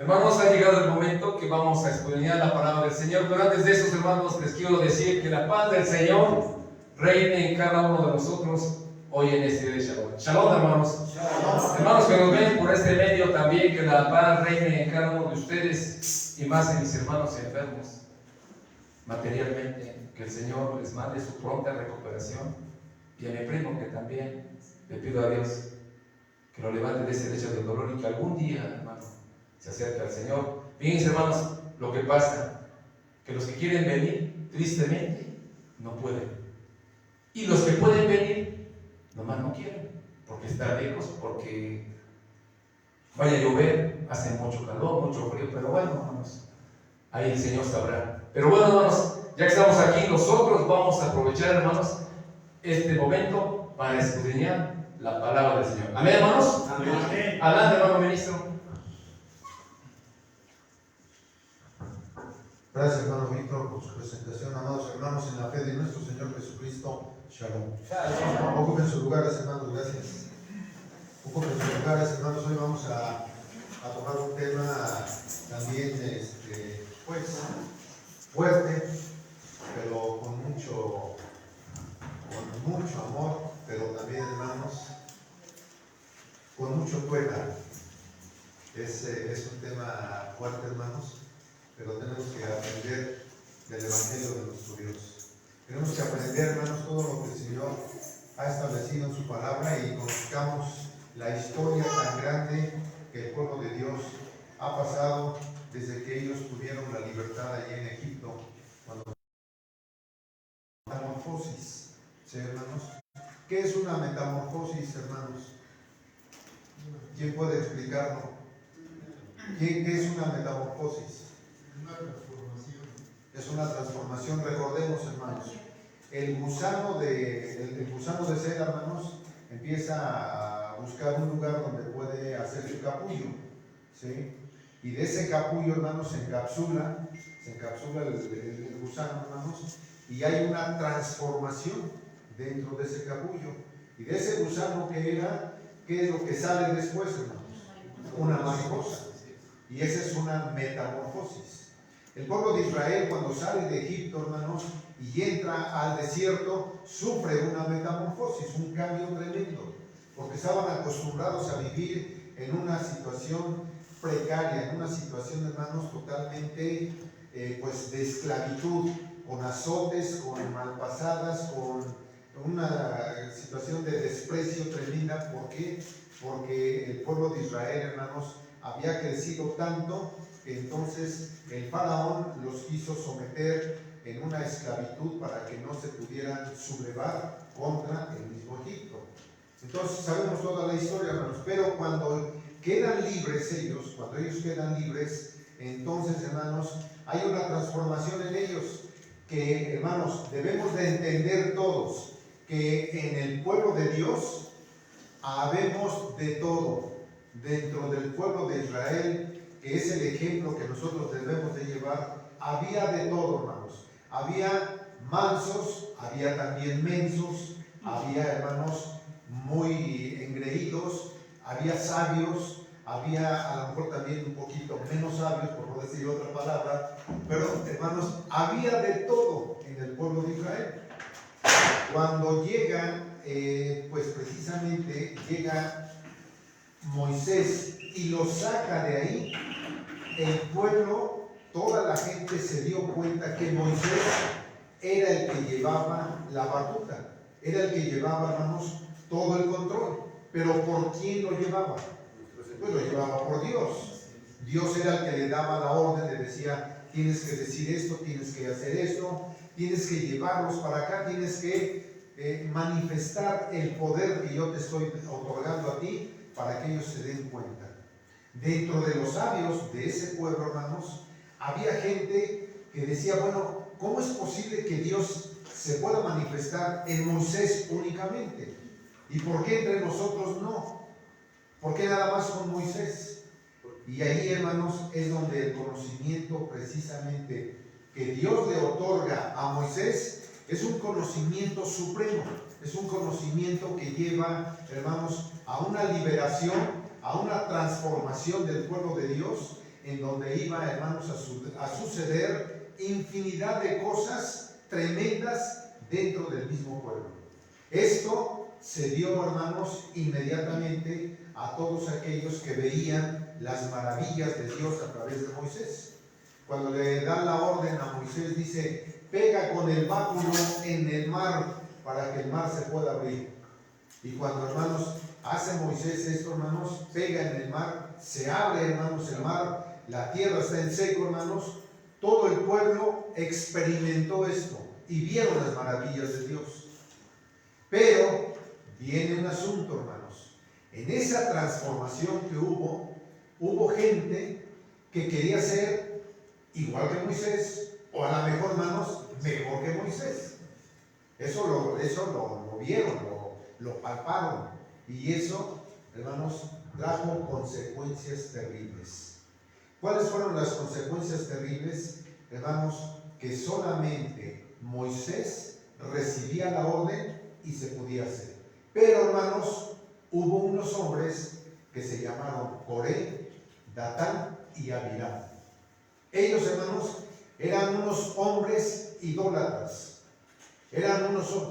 Hermanos, ha llegado el momento que vamos a escudriñar la palabra del Señor, pero antes de eso, hermanos, les quiero decir que la paz del Señor reine en cada uno de nosotros hoy en este día de Shalom. Shalom, hermanos. Shalom. Hermanos que nos ven por este medio también, que la paz reine en cada uno de ustedes y más en mis hermanos enfermos materialmente, que el Señor les mande su pronta recuperación, y a mi primo que también le pido a Dios que lo levante de ese lecho de dolor y que algún día, hermano, se acerque al Señor. Fíjense, hermanos, lo que pasa, que los que quieren venir, tristemente, no pueden. Y los que pueden venir, nomás no quieren, porque está lejos, porque vaya a llover, hace mucho calor, mucho frío, pero bueno, hermanos, ahí el Señor sabrá. Pero bueno, hermanos, ya que estamos aquí, nosotros vamos a aprovechar, hermanos, este momento para escudriñar la palabra del Señor. Amén, hermanos. Amén. Adelante, hermano ministro. Gracias, hermano Víctor, por su presentación. Amados hermanos, en la fe de nuestro Señor Jesucristo, Shalom. Shalom. Ocupen sus lugares, hermanos, gracias. Ocupen sus lugares, hermanos. Hoy vamos a tomar un tema también, pues, fuerte, pero con mucho amor, pero también, hermanos, con mucho cuidado. Es un tema fuerte, hermanos, pero tenemos que aprender del Evangelio de nuestro Dios. Tenemos que aprender, hermanos, todo lo que el Señor ha establecido en su palabra y conozcamos la historia tan grande que el pueblo de Dios ha pasado desde que ellos tuvieron la libertad allí en Egipto, cuando metamorfosis, ¿sí, hermanos? ¿Qué es una metamorfosis, hermanos? ¿Quién puede explicarlo? ¿Qué es una metamorfosis? Una transformación. Es una transformación. Recordemos, hermanos, el gusano de seda, hermanos, empieza a buscar un lugar donde puede hacer su capullo, ¿sí? Y de ese capullo, hermanos, se encapsula el gusano, hermanos, y hay una transformación dentro de ese capullo. Y de ese gusano que era, ¿qué es lo que sale después, hermanos? Una mariposa. Y esa es una metamorfosis. El pueblo de Israel, cuando sale de Egipto, hermanos, y entra al desierto, sufre una metamorfosis, un cambio tremendo, porque estaban acostumbrados a vivir en una situación precaria, en una situación, hermanos, totalmente pues de esclavitud, con azotes, con malpasadas, con una situación de desprecio tremenda. ¿Por qué? Porque el pueblo de Israel, hermanos, había crecido tanto que entonces el faraón los quiso someter en una esclavitud para que no se pudieran sublevar contra el mismo Egipto. Entonces sabemos toda la historia, hermanos, pero cuando quedan libres ellos, cuando ellos quedan libres, entonces, hermanos, hay una transformación en ellos que, hermanos, debemos de entender todos, que en el pueblo de Dios habemos de todo. Dentro del pueblo de Israel, que es el ejemplo que nosotros debemos de llevar, había de todo, hermanos. Había mansos, había también mensos, había, hermanos, muy engreídos, había sabios, había a lo mejor también un poquito menos sabios, por no decir otra palabra, pero, hermanos, había de todo en el pueblo de Israel. Cuando llega, pues precisamente llega Moisés y lo saca de ahí, el pueblo, toda la gente se dio cuenta que Moisés era el que llevaba la batuta, era el que llevaba, hermanos, todo el control. Pero ¿por quién lo llevaba? Pues lo llevaba por Dios. Dios era el que le daba la orden, le decía: tienes que decir esto, tienes que hacer esto, tienes que llevarlos para acá, tienes que manifestar el poder que yo te estoy otorgando a ti, para que ellos se den cuenta. Dentro de los sabios de ese pueblo, hermanos, había gente que decía: bueno, ¿cómo es posible que Dios se pueda manifestar en Moisés únicamente? ¿Y por qué entre nosotros no? ¿Por qué nada más con Moisés? Y ahí, hermanos, es donde el conocimiento precisamente que Dios le otorga a Moisés es un conocimiento supremo, es un conocimiento que lleva, hermanos, a una liberación, a una transformación del pueblo de Dios, en donde iba, hermanos, a suceder infinidad de cosas tremendas dentro del mismo pueblo. Esto se dio, hermanos, inmediatamente a todos aquellos que veían las maravillas de Dios a través de Moisés. Cuando le da la orden a Moisés, dice: pega con el báculo en el mar para que el mar se pueda abrir. Y cuando, hermanos, hace Moisés esto, hermanos, pega en el mar, se abre, hermanos, el mar, la tierra está en seco, hermanos. Todo el pueblo experimentó esto y vieron las maravillas de Dios. Pero viene un asunto, hermanos. En esa transformación que hubo gente que quería ser igual que Moisés, o a lo mejor, hermanos, mejor que Moisés. Eso lo vieron, lo palparon. Y eso, hermanos, trajo consecuencias terribles. ¿Cuáles fueron las consecuencias terribles? Hermanos, que solamente Moisés recibía la orden y se podía hacer. Pero, hermanos, hubo unos hombres que se llamaron Coré, Datán y Abiram. Ellos, hermanos, eran unos hombres idólatras.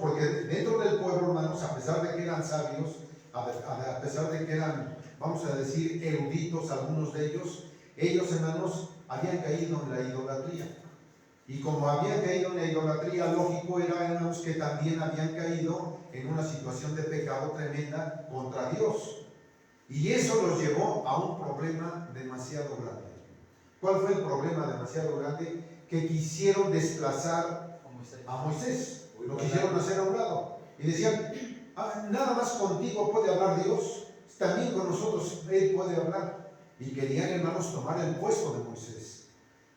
Porque dentro del pueblo, hermanos, a pesar de que eran sabios, a pesar de que eran, vamos a decir, eruditos, algunos de ellos, hermanos, habían caído en la idolatría. Y como habían caído en la idolatría, lógico era, hermanos, que también habían caído en una situación de pecado tremenda contra Dios. Y eso los llevó a un problema demasiado grande. ¿Cuál fue el problema demasiado grande? Que quisieron desplazar a Moisés. Lo quisieron hacer a un lado. Y decían: nada más contigo puede hablar Dios, también con nosotros Él puede hablar. Y querían, hermanos, tomar el puesto de Moisés.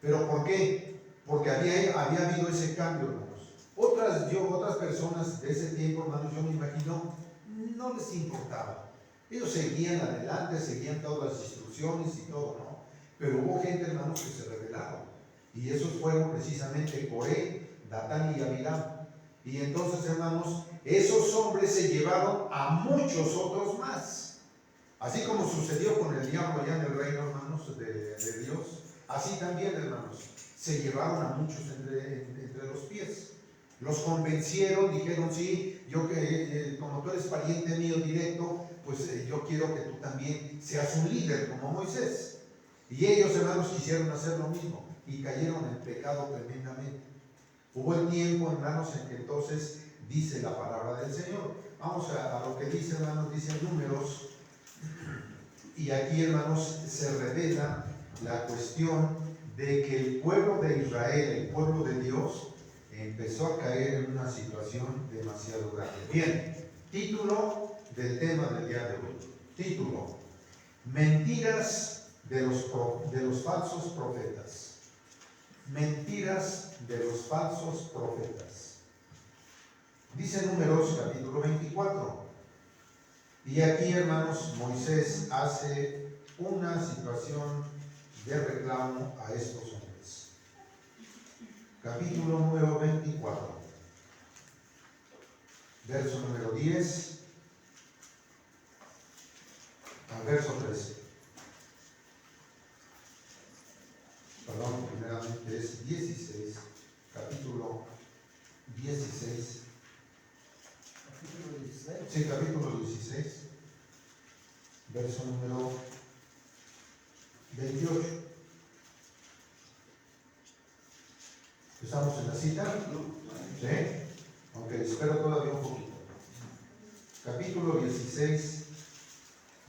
¿Pero por qué? Porque había habido ese cambio, hermanos. Otras personas de ese tiempo, hermanos, yo me imagino, no les importaba. Ellos seguían adelante, seguían todas las instrucciones y todo, ¿no? Pero hubo gente, hermanos, que se rebelaron. Y esos fueron precisamente Coré, Datán y Abiram. Y entonces, hermanos, esos hombres se llevaron a muchos otros más. Así como sucedió con el diablo allá en el reino, hermanos, de Dios, así también, hermanos, se llevaron a muchos entre los pies. Los convencieron, dijeron: sí, yo como tú eres pariente mío directo, pues yo quiero que tú también seas un líder como Moisés. Y ellos, hermanos, quisieron hacer lo mismo y cayeron en pecado tremendamente. Hubo el tiempo, hermanos, en que entonces dice la palabra del Señor. Vamos a lo que dice, hermanos, dice Números. Y aquí, hermanos, se revela la cuestión de que el pueblo de Israel, el pueblo de Dios, empezó a caer en una situación demasiado grande. Bien, título del tema del día de hoy. Título: Mentiras de los falsos profetas. Mentiras de los falsos profetas. Dice Números capítulo 24. Y aquí, hermanos, Moisés hace una situación de reclamo a estos hombres. Capítulo número 24. Verso número 10 al verso 13. Perdón, primeramente es 16, capítulo 16. ¿Capítulo 16? Sí, capítulo 16, verso número 28. ¿Estamos en la cita? ¿Sí? Aunque espero todavía un poquito. Capítulo 16,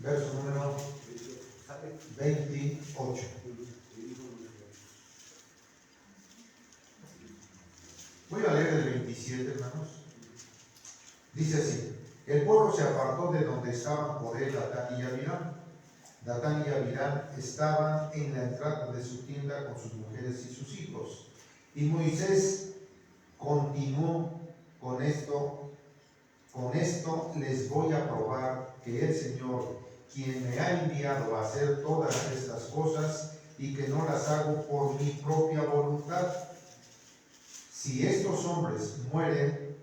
verso número 28. Voy a leer el 27, hermanos. Dice así: el pueblo se apartó de donde estaban Coré, Datán y Abiram. Datán y Abiram estaban en la entrada de su tienda con sus mujeres y sus hijos. Y Moisés continuó: con esto les voy a probar que el Señor, quien me ha enviado a hacer todas estas cosas, y que no las hago por mi propia voluntad. Si estos hombres mueren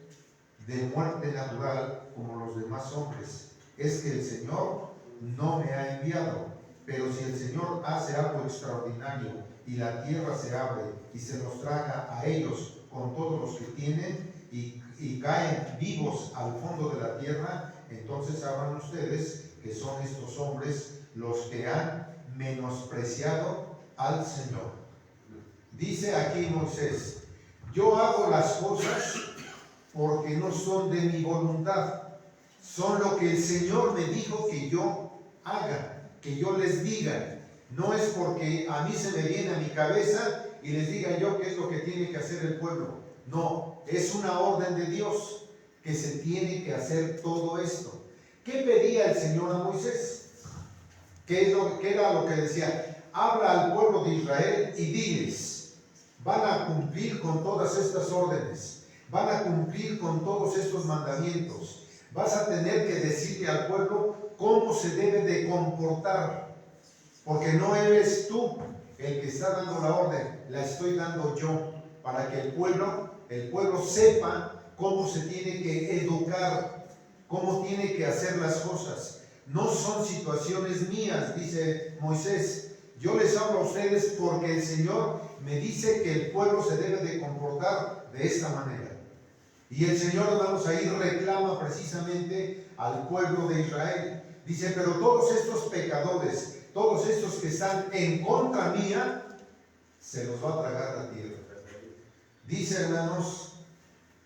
de muerte natural como los demás hombres, es que el Señor no me ha enviado. Pero si el Señor hace algo extraordinario y la tierra se abre y se los traga a ellos con todos los que tienen y caen vivos al fondo de la tierra, entonces sabrán ustedes que son estos hombres los que han menospreciado al Señor. Dice aquí Moisés: yo hago las cosas porque no son de mi voluntad, son lo que el Señor me dijo que yo haga, que yo les diga. No es porque a mí se me viene a mi cabeza y les diga yo qué es lo que tiene que hacer el pueblo. No, es una orden de Dios que se tiene que hacer todo esto. ¿Qué pedía el Señor a Moisés? ¿Qué era lo que decía? Habla al pueblo de Israel y diles: van a cumplir con todas estas órdenes, van a cumplir con todos estos mandamientos. Vas a tener que decirle al pueblo cómo se debe de comportar, porque no eres tú el que está dando la orden, la estoy dando yo, para que el pueblo sepa cómo se tiene que educar, cómo tiene que hacer las cosas. No son situaciones mías, dice Moisés. Yo les hablo a ustedes porque el Señor me dice que el pueblo se debe de comportar de esta manera. Y el Señor, hermanos, ahí reclama precisamente al pueblo de Israel. Dice: pero todos estos pecadores, todos estos que están en contra mía, se los va a tragar la tierra. Dice, hermanos,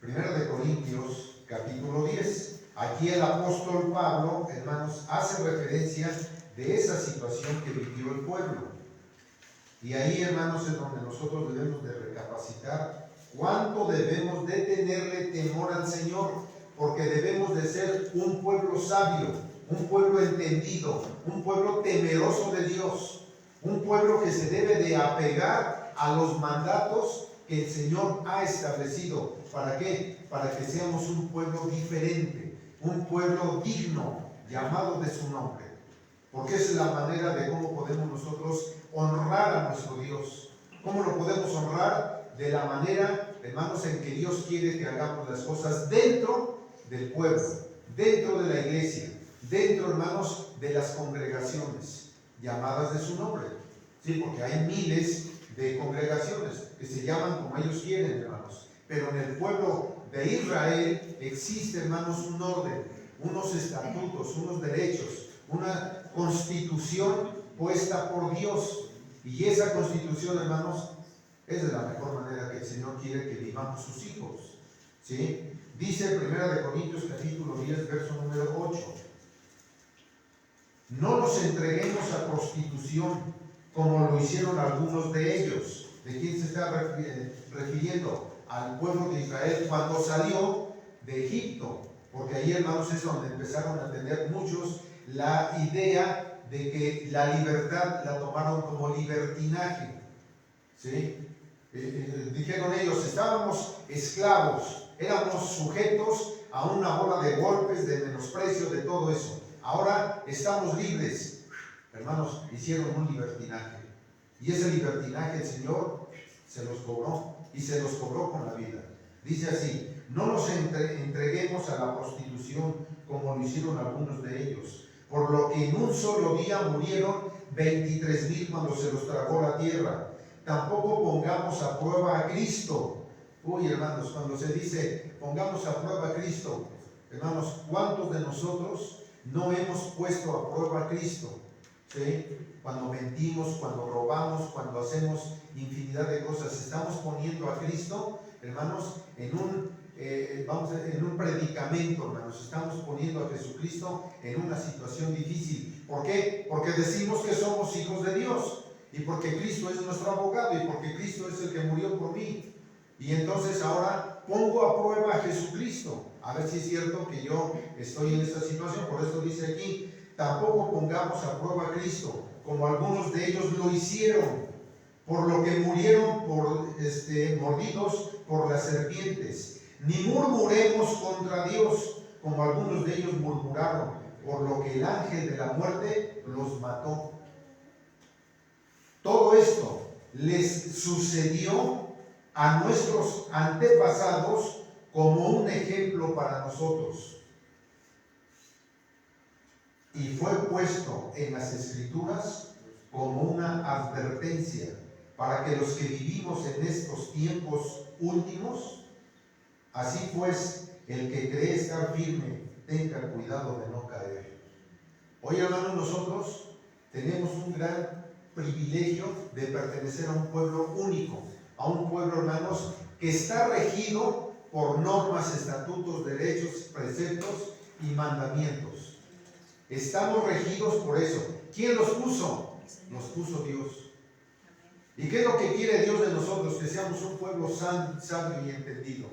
1 Corintios capítulo 10. Aquí el apóstol Pablo, hermanos, hace referencia de esa situación que vivió el pueblo. Y ahí, hermanos, es donde nosotros debemos de recapacitar cuánto debemos de tenerle temor al Señor, porque debemos de ser un pueblo sabio, un pueblo entendido, un pueblo temeroso de Dios, un pueblo que se debe de apegar a los mandatos que el Señor ha establecido. ¿Para qué? Para que seamos un pueblo diferente, un pueblo digno, llamado de su nombre. Porque esa es la manera de cómo podemos nosotros honrar a nuestro Dios. ¿Cómo lo podemos honrar? De la manera, hermanos, en que Dios quiere que hagamos las cosas dentro del pueblo, dentro de la iglesia, dentro, hermanos, de las congregaciones llamadas de su nombre. Sí, porque hay miles de congregaciones que se llaman como ellos quieren, hermanos. Pero en el pueblo de Israel existe, hermanos, un orden, unos estatutos, unos derechos, una constitución puesta por Dios. Y esa constitución, hermanos, es de la mejor manera que el Señor quiere que vivamos sus hijos. ¿Sí? Dice 1 Corintios capítulo 10, verso número 8. No nos entreguemos a prostitución como lo hicieron algunos de ellos. ¿De quién se está refiriendo? Al pueblo de Israel cuando salió de Egipto. Porque ahí, hermanos, es donde empezaron a tener muchos la idea de que la libertad la tomaron como libertinaje. ¿Sí? Dijeron ellos: estábamos esclavos, éramos sujetos a una bola de golpes, de menosprecio, de todo eso. Ahora estamos libres. Hermanos, hicieron un libertinaje. Y ese libertinaje el Señor se los cobró, y se los cobró con la vida. Dice así: no nos entreguemos a la prostitución como lo hicieron algunos de ellos, por lo que en un solo día murieron 23,000 cuando se los tragó la tierra. Tampoco pongamos a prueba a Cristo. Uy, hermanos, cuando se dice pongamos a prueba a Cristo, hermanos, ¿cuántos de nosotros no hemos puesto a prueba a Cristo? ¿Sí? Cuando mentimos, cuando robamos, cuando hacemos infinidad de cosas, estamos poniendo a Cristo, hermanos, en un predicamento, hermanos. Estamos poniendo a Jesucristo en una situación difícil. ¿Por qué? Porque decimos que somos hijos de Dios, y porque Cristo es nuestro abogado, y porque Cristo es el que murió por mí. Y entonces ahora pongo a prueba a Jesucristo, a ver si es cierto que yo estoy en esta situación. Por eso dice aquí: tampoco pongamos a prueba a Cristo, como algunos de ellos lo hicieron, por lo que murieron mordidos por las serpientes. Ni murmuremos contra Dios, como algunos de ellos murmuraron, por lo que el ángel de la muerte los mató. Todo esto les sucedió a nuestros antepasados como un ejemplo para nosotros, y fue puesto en las Escrituras como una advertencia, para que los que vivimos en estos tiempos últimos, así pues, el que cree estar firme, tenga cuidado de no caer. Hoy, hermanos, nosotros tenemos un gran privilegio de pertenecer a un pueblo único, a un pueblo, hermanos, que está regido por normas, estatutos, derechos, preceptos y mandamientos. Estamos regidos por eso. ¿Quién los puso? Los puso Dios. ¿Y qué es lo que quiere Dios de nosotros? Que seamos un pueblo sabio y entendido.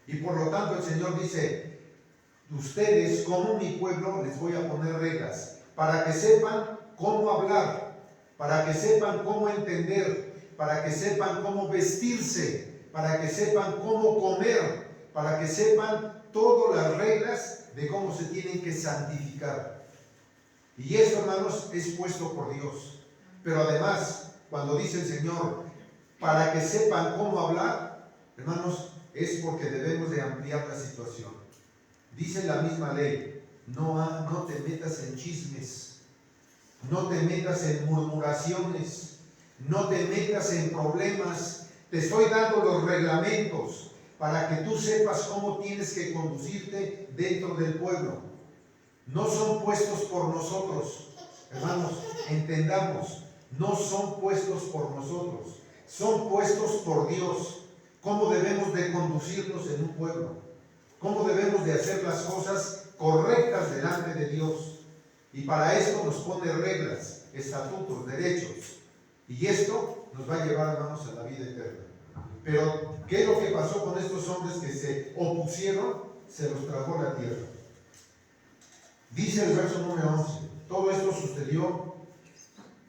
Y por lo tanto el Señor dice: ustedes, como mi pueblo, les voy a poner reglas para que sepan cómo hablar, para que sepan cómo entender, para que sepan cómo vestirse, para que sepan cómo comer, para que sepan todas las reglas de cómo se tienen que santificar. Y esto, hermanos, es puesto por Dios. Pero además, cuando dice el Señor, para que sepan cómo hablar, hermanos, es porque debemos de ampliar la situación. Dice la misma ley: no te metas en chismes, no te metas en murmuraciones, no te metas en problemas. Te estoy dando los reglamentos para que tú sepas cómo tienes que conducirte dentro del pueblo. No son puestos por nosotros, hermanos, entendamos, no son puestos por nosotros, son puestos por Dios. ¿Cómo debemos de conducirnos en un pueblo? ¿Cómo debemos de hacer las cosas correctas delante de Dios? Y para esto nos pone reglas, estatutos, derechos. Y esto nos va a llevar, hermanos, a la vida eterna. Pero, ¿qué es lo que pasó con estos hombres que se opusieron? Se los tragó la tierra. Dice el verso número 11: todo esto sucedió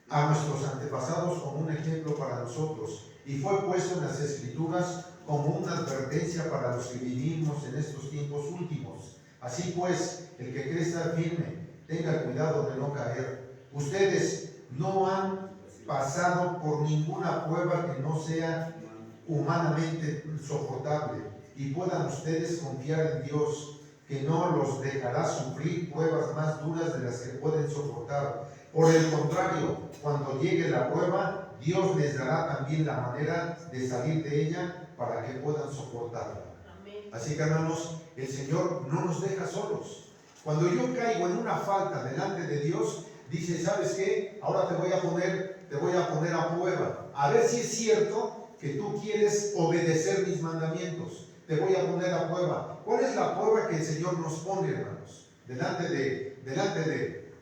a nuestros antepasados como un ejemplo para nosotros, y fue puesto en las Escrituras como una advertencia para los que vivimos en estos tiempos últimos. Así pues, el que cree estar firme, tenga cuidado de no caer. Ustedes no han pasado por ninguna prueba que no sea humanamente soportable, y puedan ustedes confiar en Dios, que no los dejará sufrir pruebas más duras de las que pueden soportar. Por el contrario, cuando llegue la prueba, Dios les dará también la manera de salir de ella para que puedan soportarla. Amén. Así que, hermanos, el Señor no nos deja solos. Cuando yo caigo en una falta delante de Dios, dice: ¿sabes qué? Ahora te voy a poner a prueba, a ver si es cierto que tú quieres obedecer mis mandamientos. Te voy a poner a prueba. ¿Cuál es la prueba que el Señor nos pone, hermanos? Delante de,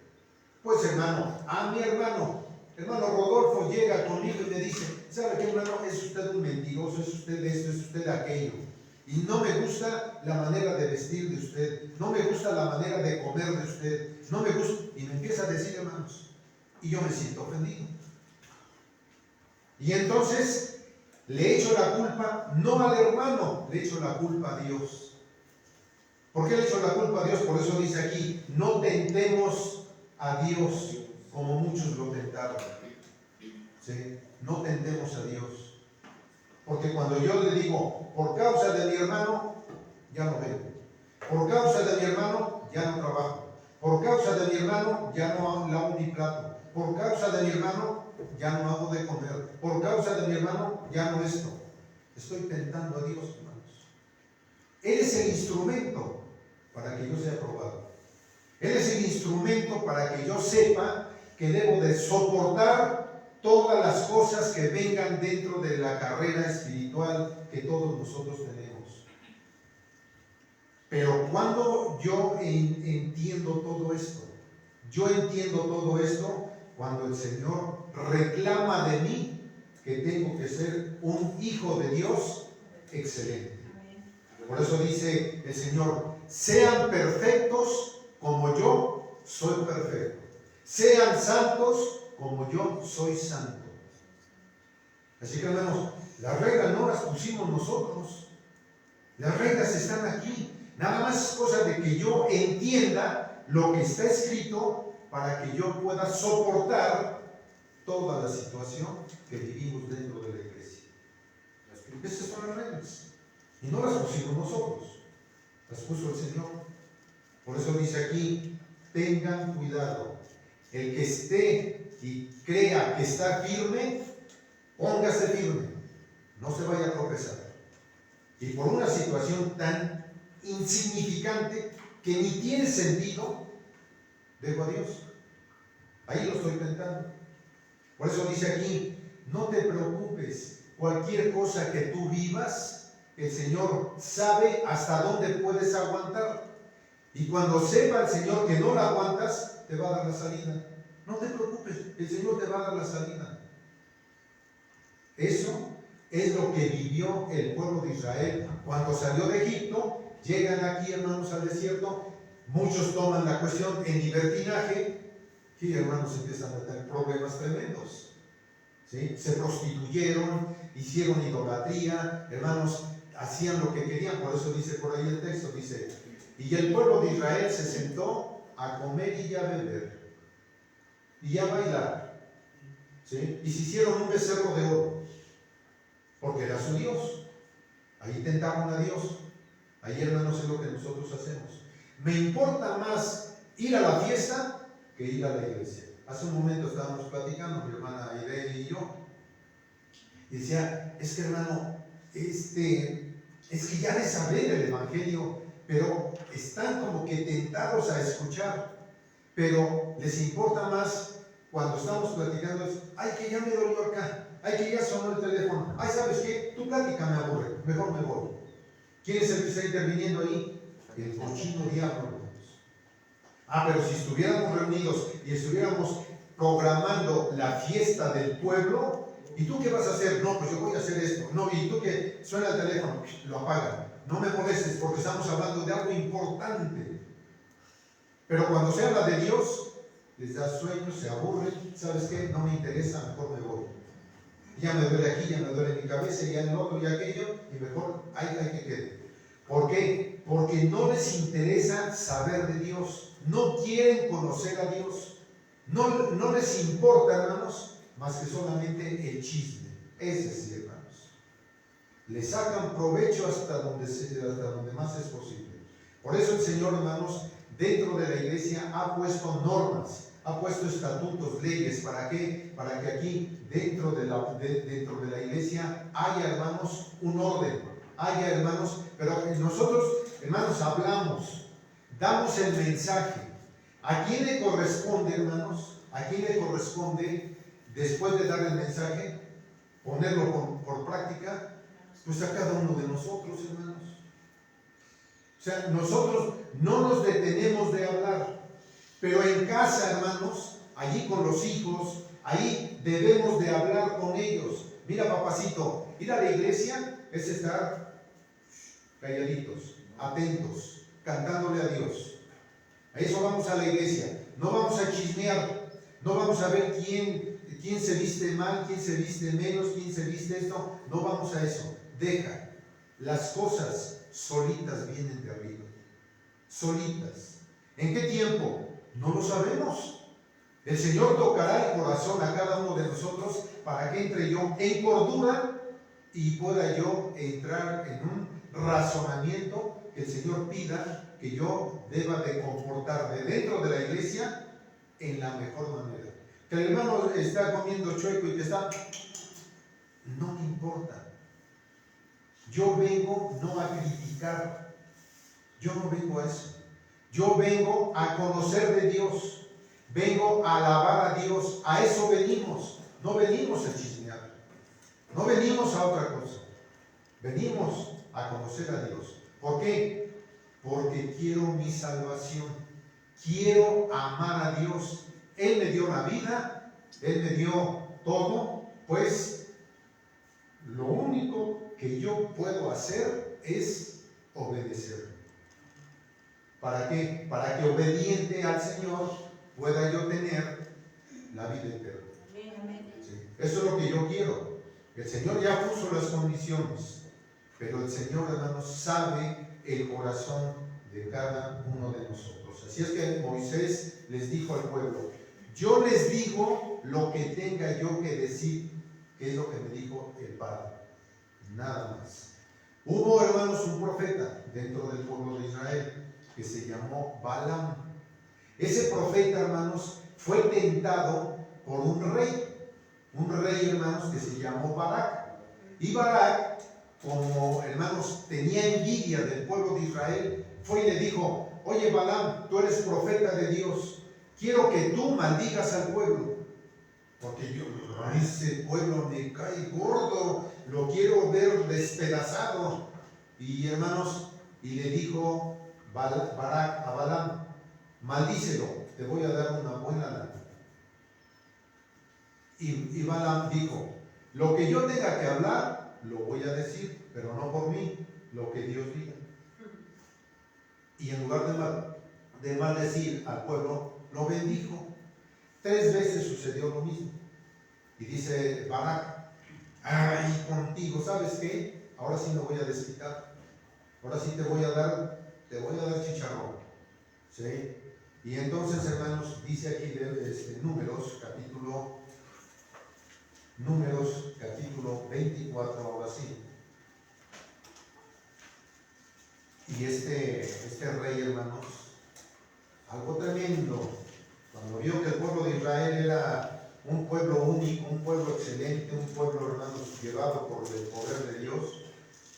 pues, hermano, a mi hermano Rodolfo llega conmigo y me dice: ¿sabe qué, hermano? Es usted un mentiroso, es usted esto, es usted aquello. Y no me gusta la manera de vestir de usted, no me gusta la manera de comer de usted, no me gusta. Y me empieza a decir, hermanos, y yo me siento ofendido. Y entonces le echo la culpa no al hermano, le echo la culpa a Dios. ¿Por qué le echo la culpa a Dios? Por eso dice aquí: no tentemos a Dios como muchos lo tentaron. ¿Sí? No tentemos a Dios. Porque cuando yo le digo: por causa de mi hermano, ya no vengo. Por causa de mi hermano, ya no trabajo. Por causa de mi hermano, ya no lavo mi plato. Por causa de mi hermano, ya no hago de comer. Por causa de mi hermano, ya no esto. Estoy tentando a Dios, hermanos. Él es el instrumento para que yo sea probado. Él es el instrumento para que yo sepa que debo de soportar todas las cosas que vengan dentro de la carrera espiritual que todos nosotros tenemos. Pero cuando yo entiendo todo esto, cuando el Señor reclama de mí que tengo que ser un hijo de Dios excelente. Por eso dice el Señor: sean perfectos como yo soy perfecto. Sean santos como yo soy santo. Así que, hermanos, las reglas no las pusimos nosotros. Las reglas están aquí. Nada más es cosa de que yo entienda lo que está escrito para que yo pueda soportar toda la situación que vivimos dentro de la iglesia. Esas son las reglas. Y no las pusimos nosotros, las puso el Señor. Por eso dice aquí: tengan cuidado. El que esté y crea que está firme, póngase firme, no se vaya a tropezar. Y por una situación tan insignificante que ni tiene sentido, dejo a Dios. Ahí lo estoy tentando. Por eso dice aquí, no te preocupes, cualquier cosa que tú vivas, el Señor sabe hasta dónde puedes aguantar. Y cuando sepa el Señor que no la aguantas, te va a dar la salida. No te preocupes, el Señor te va a dar la salida. Eso es lo que vivió el pueblo de Israel cuando salió de Egipto. Llegan aquí, hermanos, al desierto. Muchos toman la cuestión en libertinaje y, hermanos, empiezan a tener problemas tremendos. ¿Sí? Se prostituyeron, hicieron idolatría, hermanos, hacían lo que querían. Por eso dice por ahí el texto, dice, y el pueblo de Israel se sentó a comer y a beber y a bailar, ¿sí? Y se hicieron un becerro de oro porque era su Dios. Ahí tentaron a Dios. Ahí, hermanos, es lo que nosotros hacemos. Me importa más ir a la fiesta que ir a la iglesia. Hace un momento estábamos platicando, mi hermana Irene y yo, y decía, es que, hermano, es que ya les hablé del Evangelio, pero están como que tentados a escuchar, pero les importa más cuando estamos platicando, ay, que ya me dolió acá, ay, que ya sonó el teléfono, ay, ¿sabes qué? Tu plática me aburre, mejor me voy. ¿Quién es el que está interviniendo ahí? El cochino diablo. Pero si estuviéramos reunidos y estuviéramos programando la fiesta del pueblo, ¿y tú qué vas a hacer? No, pues yo voy a hacer esto. No, ¿y tú qué? Suena el teléfono, lo apagan. No me molestes porque estamos hablando de algo importante. Pero cuando se habla de Dios, les da sueño, se aburren. ¿Sabes qué? No me interesa, mejor me voy. Ya me duele aquí, ya me duele mi cabeza, ya en el otro, ya aquello, y mejor hay que quede. ¿Por qué? Porque no les interesa saber de Dios. No quieren conocer a Dios. No les importa, hermanos, más que solamente el chisme. Es decir, hermanos, le sacan provecho hasta donde más es posible. Por eso el Señor, hermanos, dentro de la iglesia ha puesto normas, ha puesto estatutos, leyes. ¿Para qué? Para que aquí, dentro de la iglesia, haya, hermanos, un orden. Haya, hermanos, pero nosotros, hermanos, hablamos, damos el mensaje. ¿A quién le corresponde, hermanos? ¿A quién le corresponde, después de dar el mensaje, ponerlo por práctica? Pues a cada uno de nosotros, hermanos. O sea, nosotros no nos detenemos de hablar, pero en casa, hermanos, allí con los hijos, ahí debemos de hablar con ellos. Mira, papacito, ir a la iglesia es estar calladitos, atentos, cantándole a Dios. A eso vamos a la iglesia. No vamos a chismear, no vamos a ver quién se viste mal, quién se viste menos, quién se viste esto. No vamos a eso. Deja. Las cosas solitas vienen de arriba. Solitas. ¿En qué tiempo? No lo sabemos. El Señor tocará el corazón a cada uno de nosotros para que entre yo en cordura y pueda yo entrar en un razonamiento que el Señor pida que yo deba de comportarme dentro de la iglesia en la mejor manera. Que el hermano está comiendo chueco y que está, no me importa. Yo vengo no a criticar, yo no vengo a eso. Yo vengo a conocer de Dios, vengo a alabar a Dios, a eso venimos. No venimos a chismear, no venimos a otra cosa, venimos a conocer a Dios. ¿Por qué? Porque quiero mi salvación, quiero amar a Dios. Él me dio la vida, Él me dio todo, pues lo único que yo puedo hacer es obedecer. ¿Para qué? Para que obediente al Señor pueda yo tener la vida eterna. ¿Sí? Eso es lo que yo quiero. El Señor ya puso las condiciones, pero el Señor, hermanos, sabe el corazón de cada uno de nosotros. Así es que Moisés les dijo al pueblo, yo les digo lo que tenga yo que decir, que es lo que me dijo el Padre, nada más. Hubo, hermanos, un profeta dentro del pueblo de Israel que se llamó Balaam. Ese profeta, hermanos, fue tentado por un rey, hermanos, que se llamó Barac. Y Barac, como, hermanos, tenía envidia del pueblo de Israel, fue y le dijo: oye, Balaam, tú eres profeta de Dios, quiero que tú maldigas al pueblo, porque a ese pueblo me cae gordo, lo quiero ver despedazado. Y, hermanos, y le dijo Barac a Balaam: maldícelo, te voy a dar una buena lana. Y Balaam dijo: lo que yo tenga que hablar, lo voy a decir, pero no por mí, lo que Dios diga. Y en lugar de maldecir al pueblo, lo bendijo. 3 veces sucedió lo mismo. Y dice Barac: ay, contigo, ¿sabes qué? Ahora sí me voy a desquitar. Ahora sí te voy a dar chicharrón. ¿Sí? Y entonces, hermanos, dice aquí Números capítulo 24, ahora sí. Y este rey, hermanos, algo tremendo, cuando vio que el pueblo de Israel era un pueblo único, un pueblo excelente, un pueblo, hermanos, llevado por el poder de Dios,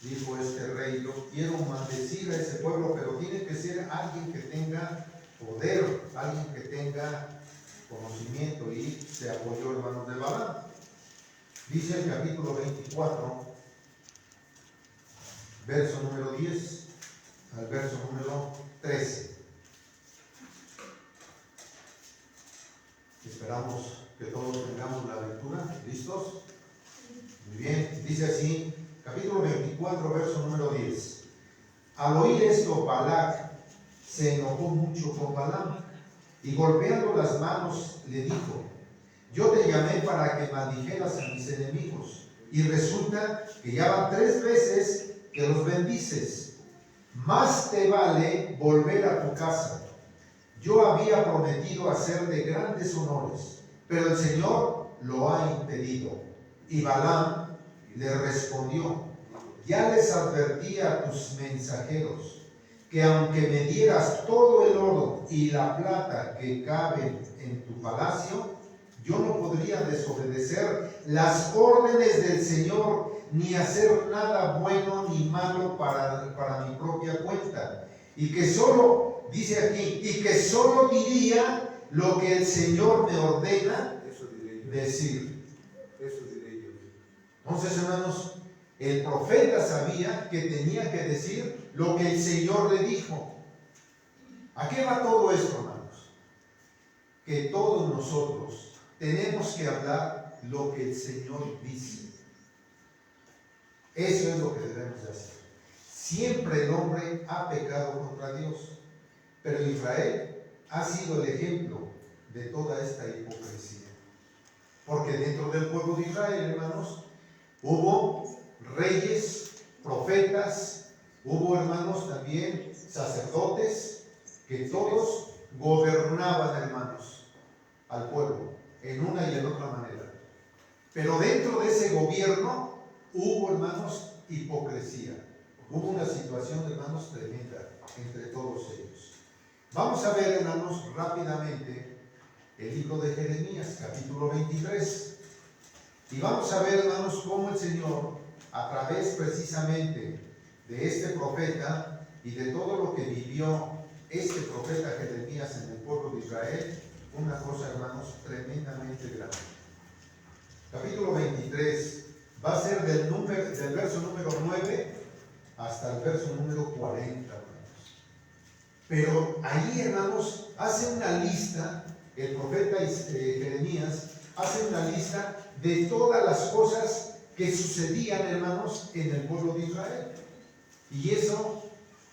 dijo este rey: yo quiero maldecir a ese pueblo, pero tiene que ser alguien que tenga poder, alguien que tenga conocimiento. Y se apoyó, hermanos, de Balaam. Dice el capítulo 24, verso número 10 al verso número 13. Esperamos que todos tengamos la lectura. ¿Listos? Muy bien. Dice así, capítulo 24, verso número 10. Al oír esto, Balac se enojó mucho con Balaam y, golpeando las manos, le dijo: yo te llamé para que maldijeras a mis enemigos, y resulta que ya van 3 veces que los bendices. Más te vale volver a tu casa. Yo había prometido hacerte grandes honores, pero el Señor lo ha impedido. Y Balaam le respondió: ya les advertí a tus mensajeros que aunque me dieras todo el oro y la plata que caben en tu palacio, yo no podría desobedecer las órdenes del Señor, ni hacer nada bueno ni malo para mi propia cuenta. Y que solo, dice aquí, y que solo diría lo que el Señor me ordena decir. Eso diré yo. Entonces, hermanos, el profeta sabía que tenía que decir lo que el Señor le dijo. ¿A qué va todo esto, hermanos? Que todos nosotros tenemos que hablar lo que el Señor dice. Eso es lo que debemos de hacer. Siempre el hombre ha pecado contra Dios, pero Israel ha sido el ejemplo de toda esta hipocresía. Porque dentro del pueblo de Israel, hermanos, hubo reyes, profetas, hubo, hermanos, también sacerdotes, que todos gobernaban, hermanos, al pueblo en una y en otra manera. Pero dentro de ese gobierno hubo, hermanos, hipocresía. Hubo una situación, hermanos, tremenda entre todos ellos. Vamos a ver, hermanos, rápidamente el libro de Jeremías, capítulo 23. Y vamos a ver, hermanos, cómo el Señor, a través precisamente de este profeta y de todo lo que vivió este profeta Jeremías en el pueblo de Israel, una cosa, hermanos, tremendamente grande. Capítulo 23 va a ser del verso número 9 hasta el verso número 40, hermanos. Pero ahí, hermanos, hace una lista, el profeta Jeremías hace una lista de todas las cosas que sucedían, hermanos, en el pueblo de Israel. Y eso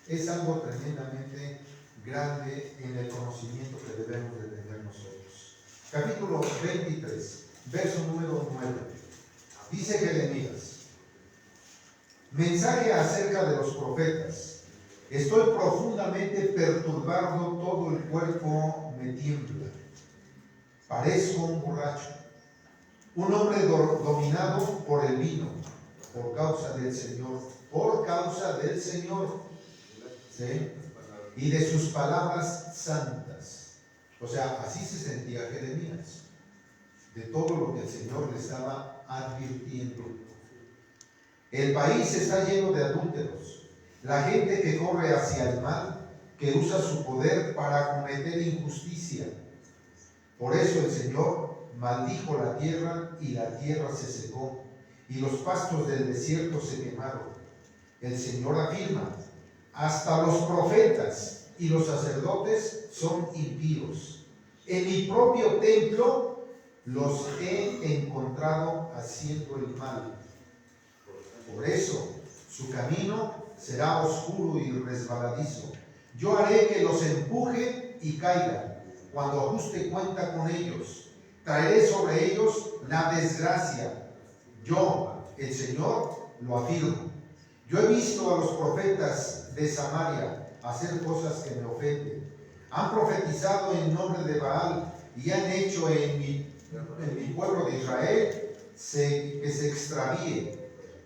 es algo tremendamente grande en el conocimiento que debemos de tener nosotros. Capítulo 23, verso número 9. Dice Jeremías: mensaje acerca de los profetas. Estoy profundamente perturbado, todo el cuerpo me tiembla. Parezco un borracho, un hombre dominado por el vino, por causa del Señor, ¿sí? Y de sus palabras santas. O sea, así se sentía Jeremías. de todo lo que el Señor le estaba advirtiendo. El país está lleno de adúlteros, la gente que corre hacia el mal, que usa su poder para cometer injusticia. Por eso el Señor maldijo la tierra y la tierra se secó, y los pastos del desierto se quemaron. El Señor afirma: hasta los profetas y los sacerdotes son impíos. En mi propio templo los he encontrado haciendo el mal. Por eso su camino será oscuro y resbaladizo. Yo haré que los empuje y caigan cuando ajuste cuenta con ellos. Traeré sobre ellos la desgracia. Yo, el Señor, lo afirmo. Yo he visto a los profetas de Samaria hacer cosas que me ofenden. Han profetizado en nombre de Baal y han hecho en mi pueblo de Israel que se extravíe.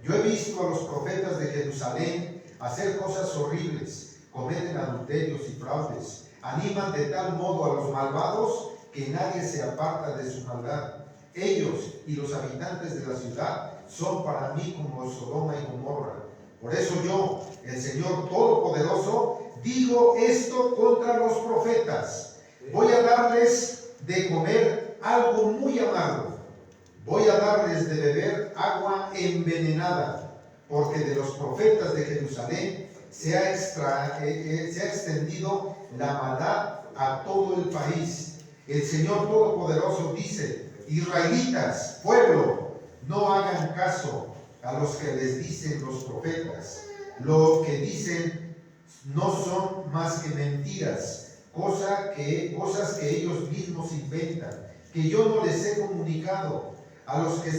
Yo he visto a los profetas de Jerusalén hacer cosas horribles, cometen adulterios y fraudes, animan de tal modo a los malvados que nadie se aparta de su maldad. Ellos y los habitantes de la ciudad son para mí como Sodoma y Gomorra. Por eso yo, el Señor Todopoderoso, digo esto contra los profetas. Voy a darles de comer algo muy amargo. Voy a darles de beber agua envenenada, porque de los profetas de Jerusalén se ha extendido la maldad a todo el país. El Señor Todopoderoso dice: israelitas, pueblo, no hagan caso a los que les dicen los profetas. Lo que dicen no son más que mentiras, cosas que ellos mismos inventan, que yo no les he comunicado. A los que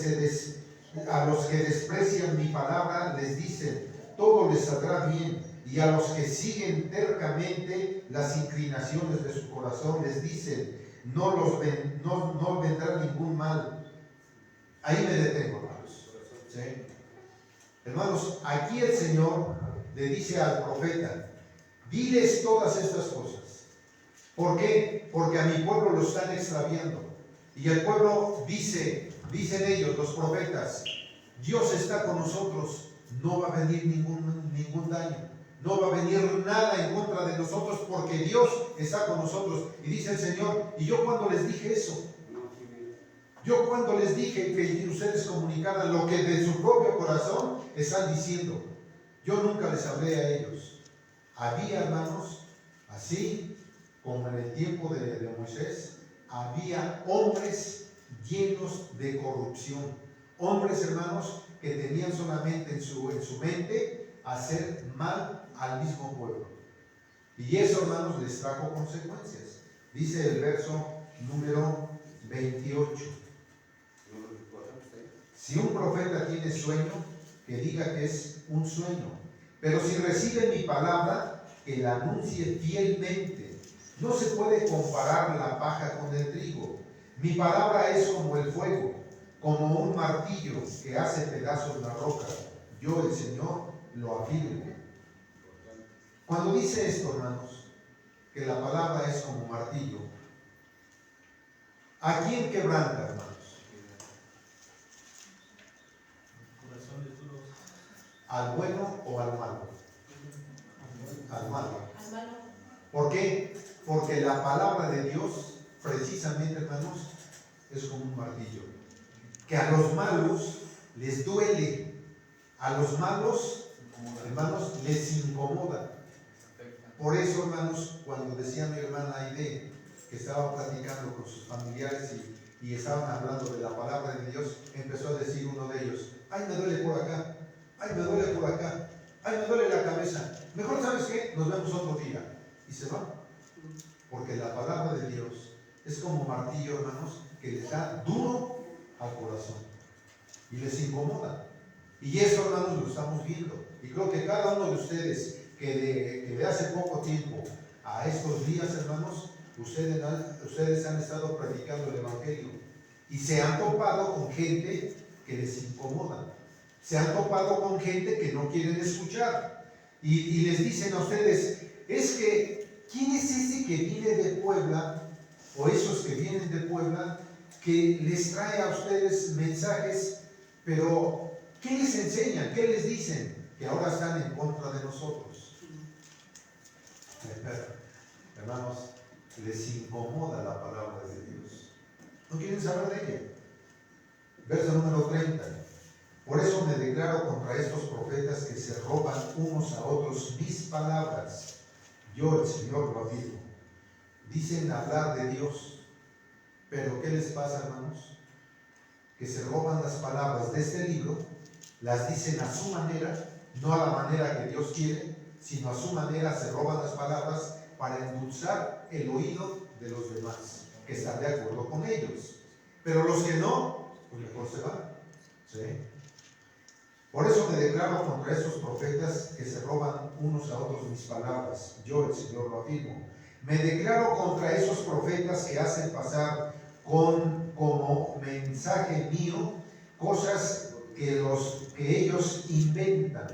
desprecian mi palabra les dicen: todo les saldrá bien. Y a los que siguen tercamente las inclinaciones de su corazón les dicen: no vendrá ningún mal. Ahí me detengo, hermanos. ¿Sí? Hermanos, aquí el Señor le dice al profeta: diles todas estas cosas. ¿Por qué? Porque a mi pueblo lo están extraviando. Y el pueblo dicen ellos, los profetas: Dios está con nosotros, no va a venir ningún daño, no va a venir nada en contra de nosotros, porque Dios está con nosotros. Y dice el Señor: ¿y yo cuándo les dije eso? Yo cuando les dije que ustedes comunicaran lo que de su propio corazón están diciendo? Yo nunca les hablé a ellos. Había, hermanos, así como en el tiempo de Moisés, había hombres llenos de corrupción. Hombres, hermanos, que tenían solamente en su mente hacer mal al mismo pueblo. Y eso, hermanos, les trajo consecuencias. Dice el verso número 28. Si un profeta tiene sueño, que diga que es un sueño. Pero si recibe mi palabra, que la anuncie fielmente. No se puede comparar la paja con el trigo. Mi palabra es como el fuego, como un martillo que hace pedazos la roca. Yo, el Señor, lo afirmo. Cuando dice esto, hermanos, que la palabra es como martillo, ¿a quién quebranta, hermanos? ¿Al bueno o al malo? Al malo. ¿Por qué? Porque la palabra de Dios, precisamente, hermanos, es como un martillo. Que a los malos les duele. A los malos, hermanos, les incomoda. Por eso, hermanos, cuando decía mi hermana Aide, que estaba platicando con sus familiares y estaban hablando de la palabra de Dios, empezó a decir uno de ellos: ay, me duele por acá, ay, me duele por acá, ay, me duele la cabeza. Mejor, ¿sabes qué? Nos vemos otro día. Y se va. Porque la palabra de Dios es como martillo, hermanos, que les da duro al corazón y les incomoda. Y eso, hermanos, lo estamos viendo. Y creo que cada uno de ustedes que de hace poco tiempo a estos días, hermanos, ustedes han estado predicando el Evangelio y se han topado con gente que les incomoda. Se han topado con gente que no quieren escuchar y les dicen a ustedes: es que ¿quién es ese que viene de Puebla? O esos que vienen de Puebla que les trae a ustedes mensajes, pero ¿qué les enseñan? ¿Qué les dicen? Que ahora están en contra de nosotros. Hermanos, les incomoda la palabra de Dios. No quieren saber de ella. Verso número 30. Por eso me declaro contra estos profetas que se roban unos a otros mis palabras. Yo, el Señor, lo afirmo. Dicen hablar de Dios, pero ¿qué les pasa, hermanos? Que se roban las palabras de este libro, las dicen a su manera, no a la manera que Dios quiere, sino a su manera se roban las palabras para endulzar el oído de los demás, que están de acuerdo con ellos. Pero los que no, pues mejor se van. ¿Sí? Por eso me declaro contra esos profetas que se roban unos a otros mis palabras. Yo, el Señor, lo afirmo. Me declaro contra esos profetas que hacen pasar como mensaje mío cosas que ellos inventan.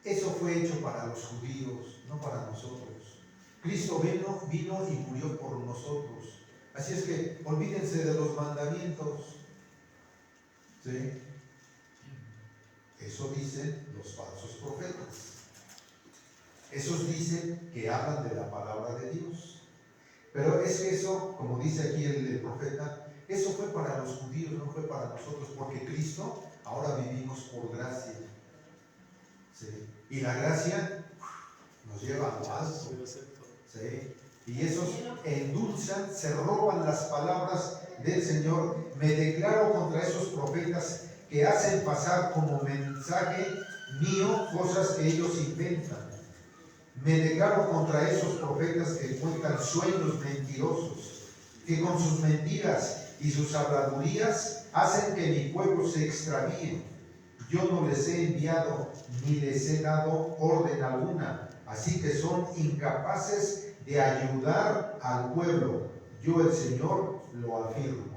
Eso fue hecho para los judíos, no para nosotros. Cristo vino y murió por nosotros. Así es que olvídense de los mandamientos. ¿Sí? Eso dicen los falsos profetas. Esos dicen que hablan de la palabra de Dios. Pero es que eso, como dice aquí el profeta, eso fue para los judíos, no fue para nosotros, porque Cristo, ahora vivimos por gracia. ¿Sí? Y la gracia nos lleva a lo alto. ¿Sí? Y esos endulzan, se roban las palabras del Señor. Me declaro contra esos profetas que hacen pasar como mensaje mío cosas que ellos inventan. Me declaro contra esos profetas que cuentan sueños mentirosos, que con sus mentiras y sus habladurías hacen que mi pueblo se extravíe. Yo no les he enviado ni les he dado orden alguna, así que son incapaces de ayudar al pueblo. Yo, el Señor, lo afirmo.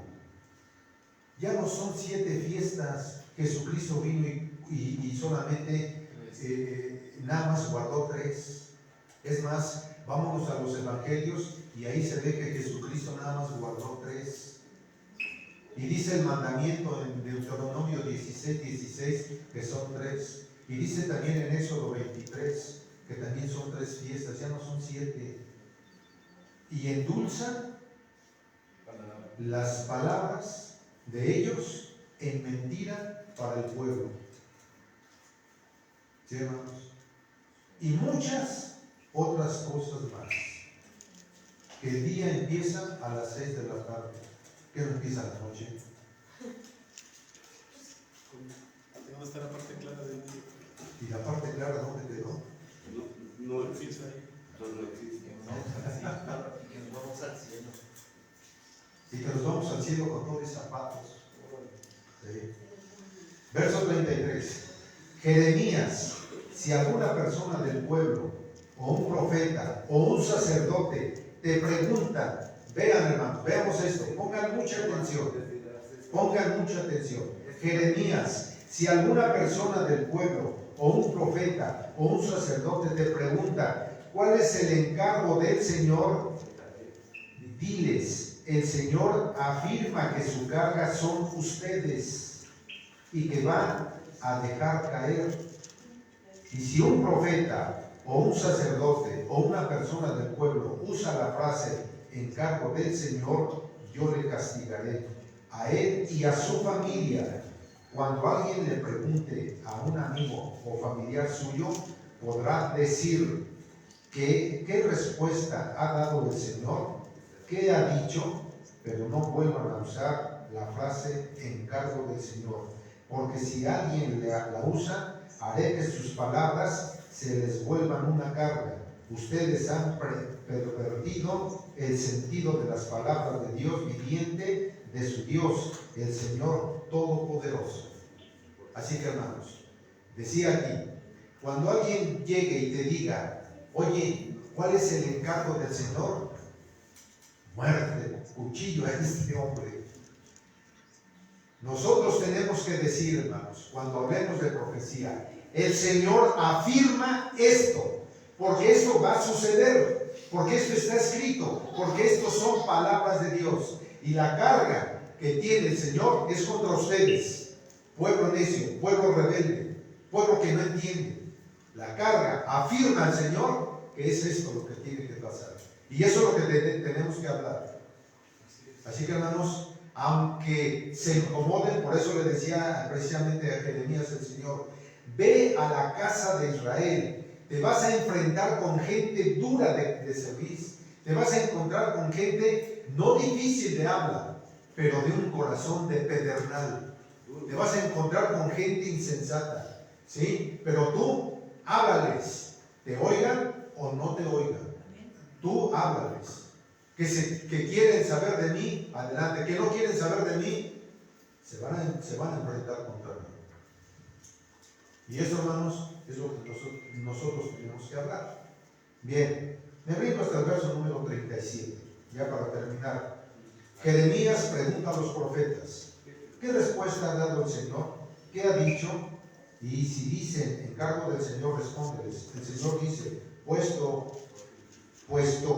Ya no son 7 fiestas. Jesucristo vino y solamente nada más guardó 3. Es más, vámonos a los evangelios y ahí se ve que Jesucristo nada más guardó 3. Y dice el mandamiento en Deuteronomio 16 que son 3. Y dice también en Éxodo 23 que también son 3 fiestas, ya no son 7. Y endulzan las palabras de ellos en mentira para el pueblo. ¿Sí, hermanos? Y muchas otras cosas más. Que el día empieza a las 6 de la tarde. ¿Qué no empieza la noche? ¿Dónde está la parte clara del día? ¿Y la parte clara dónde quedó? No empieza ahí. No existe. Y que nos vamos al cielo. Y que nos vamos al cielo con todos zapatos. ¿Sí? Verso 33. Jeremías, si alguna persona del pueblo, o un profeta, o un sacerdote te pregunta, vean hermanos, veamos esto, pongan mucha atención. Pongan mucha atención. Jeremías, si alguna persona del pueblo, o un profeta, o un sacerdote te pregunta, ¿cuál es el encargo del Señor? Diles, el Señor afirma que su carga son ustedes y que van a dejar caer. Y si un profeta, o un sacerdote, o una persona del pueblo usa la frase encargo del Señor, yo le castigaré a él y a su familia. Cuando alguien le pregunte a un amigo o familiar suyo, podrá decir qué respuesta ha dado el Señor, qué ha dicho, pero no vuelvan a usar la frase encargo del Señor, porque si alguien la usa, haré que sus palabras se les vuelvan una carga. Ustedes han pervertido el sentido de las palabras de Dios viviente, de su Dios, el Señor Todopoderoso. Así que hermanos, decía aquí, cuando alguien llegue y te diga, oye, ¿cuál es el encargo del Señor? Muerte, cuchillo a este hombre. Nosotros tenemos que decir, hermanos, cuando hablemos de profecía, el Señor afirma esto, porque esto va a suceder. Porque esto está escrito, porque estos son palabras de Dios. Y la carga que tiene el Señor es contra ustedes, pueblo necio, pueblo rebelde, pueblo que no entiende. La carga afirma al Señor que es esto lo que tiene que pasar. Y eso es lo que tenemos que hablar. Así que, hermanos, aunque se incomoden, por eso le decía precisamente a Jeremías el Señor, ve a la casa de Israel, te vas a enfrentar con gente dura de servir, te vas a encontrar con gente no difícil de habla, pero de un corazón de pedernal. Te vas a encontrar con gente insensata, ¿sí? Pero tú háblales, te oigan o no te oigan, tú háblales. Que quieren saber de mí, adelante. Que no quieren saber de mí, se van a enfrentar contra mí. Y eso, hermanos, es lo que nosotros tenemos que hablar. Bien, me brinco hasta el verso número 37, ya para terminar. Jeremías pregunta a los profetas, ¿qué respuesta ha dado el Señor? ¿Qué ha dicho? Y si dicen, encargo del Señor, respóndeles. El Señor dice, puesto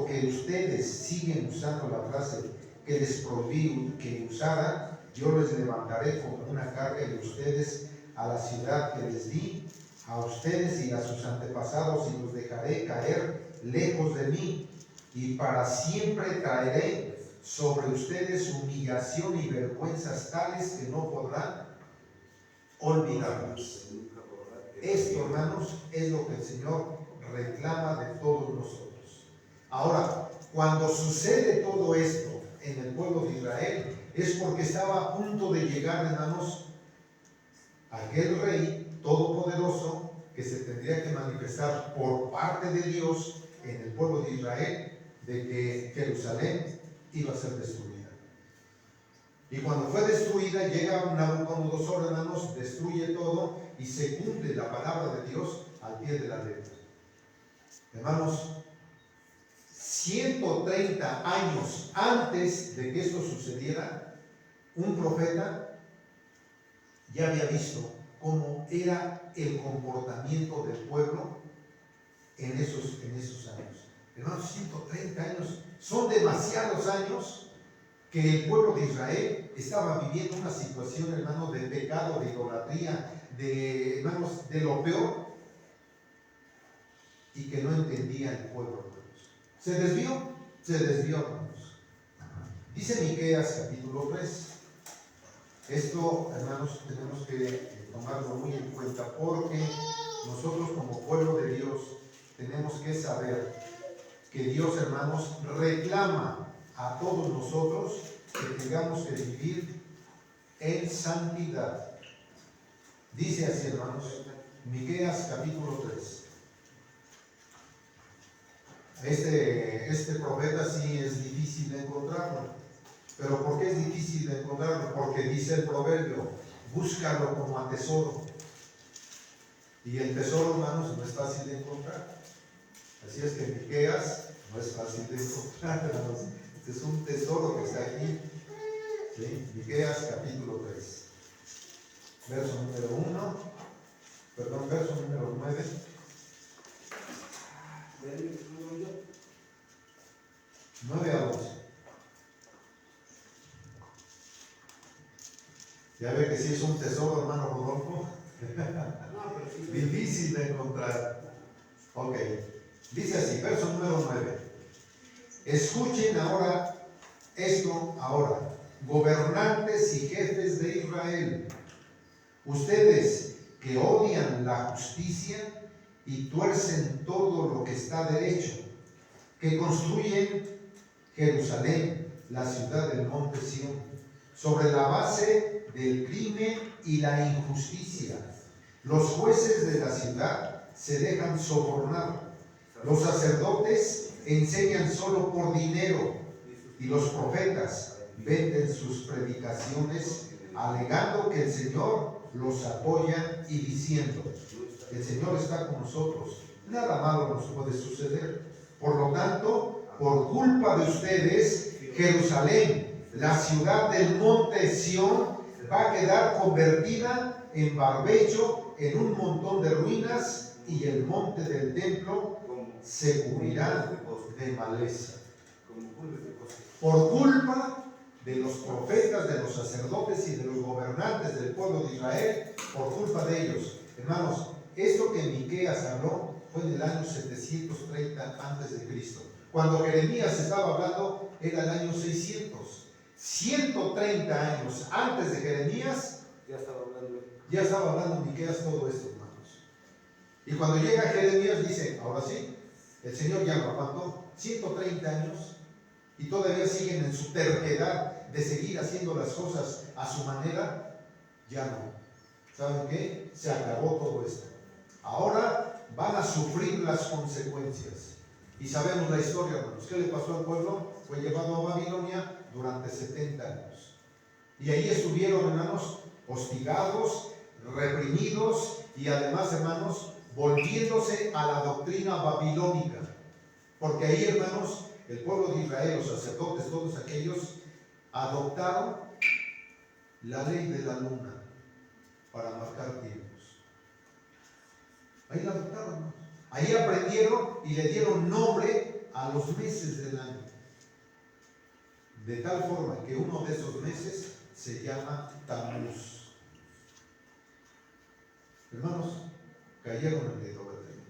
que ustedes siguen usando la frase que les prohibí que usaran, yo les levantaré como una carga de ustedes a la ciudad que les di, a ustedes y a sus antepasados, y los dejaré caer lejos de mí, y para siempre traeré sobre ustedes humillación y vergüenzas tales que no podrán olvidarlas. Esto, hermanos, es lo que el Señor reclama de todos nosotros. Ahora, cuando sucede todo esto en el pueblo de Israel, es porque estaba a punto de llegar, hermanos, aquel rey todopoderoso que se tendría que manifestar por parte de Dios en el pueblo de Israel, de que Jerusalén iba a ser destruida. Y cuando fue destruida, llega Nabucodonosor, hermanos, destruye todo y se cumple la palabra de Dios al pie de la letra. Hermanos, 130 años antes de que esto sucediera, un profeta ya había visto cómo era el comportamiento del pueblo en esos años. Hermanos, 130 años son demasiados años que el pueblo de Israel estaba viviendo una situación, hermanos, de pecado, de idolatría, hermanos, de lo peor, y que no entendía el pueblo, hermanos. ¿Se desvió, hermanos. Dice Miqueas capítulo 3. Esto, hermanos, tenemos que tomarlo muy en cuenta, porque nosotros como pueblo de Dios tenemos que saber que Dios, hermanos, reclama a todos nosotros que tengamos que vivir en santidad. Dice así, hermanos, Miqueas capítulo 3. Este profeta sí es difícil de encontrarlo. ¿Pero por qué es difícil de encontrarlo? Porque dice el proverbio, búscalo como a tesoro. Y el tesoro, hermanos, no es fácil de encontrar. Así es que Miqueas no es fácil de encontrar, hermanos. Este es un tesoro que está aquí. ¿Sí? Miqueas capítulo 3. Verso número 9. 9 a 11. Ya ve que sí es un tesoro, hermano Rodolfo. Difícil de encontrar. Ok. Dice así, verso número 9. Escuchen ahora esto ahora, gobernantes y jefes de Israel, ustedes que odian la justicia y tuercen todo lo que está derecho, que construyen Jerusalén, la ciudad del monte Sión, sobre la base del crimen y la injusticia. Los jueces de la ciudad se dejan sobornar, los sacerdotes enseñan solo por dinero, y los profetas venden sus predicaciones alegando que el Señor los apoya y diciendo, el Señor está con nosotros, nada malo nos puede suceder. Por lo tanto, por culpa de ustedes, Jerusalén, la ciudad del monte Sión, va a quedar convertida en barbecho, en un montón de ruinas, y el monte del templo se cubrirá de maleza. Como un negocio. Por culpa de los profetas, de los sacerdotes y de los gobernantes del pueblo de Israel, por culpa de ellos. Hermanos, esto que Miqueas habló fue en el año 730 a.C. Cuando Jeremías estaba hablando era el año 600. 130 años antes de Jeremías ya estaba hablando Miqueas todo esto, hermanos. Y cuando llega Jeremías dice, ahora sí, el Señor ya lo aguantó 130 años y todavía siguen en su terquedad de seguir haciendo las cosas a su manera. Ya no. ¿Saben qué? Se acabó todo esto. Ahora van a sufrir las consecuencias. Y sabemos la historia, hermanos. ¿Qué le pasó al pueblo? Fue llevado a Babilonia durante 70 años. Y ahí estuvieron, hermanos, hostigados, reprimidos y además, hermanos, volviéndose a la doctrina babilónica. Porque ahí, hermanos, el pueblo de Israel, los sacerdotes, todos aquellos, adoptaron la ley de la luna para marcar tiempos. Ahí la adoptaron, hermanos. Ahí aprendieron y le dieron nombre a los meses del año. De tal forma que uno de esos meses se llama Tammuz. Hermanos, cayeron en la idolatría.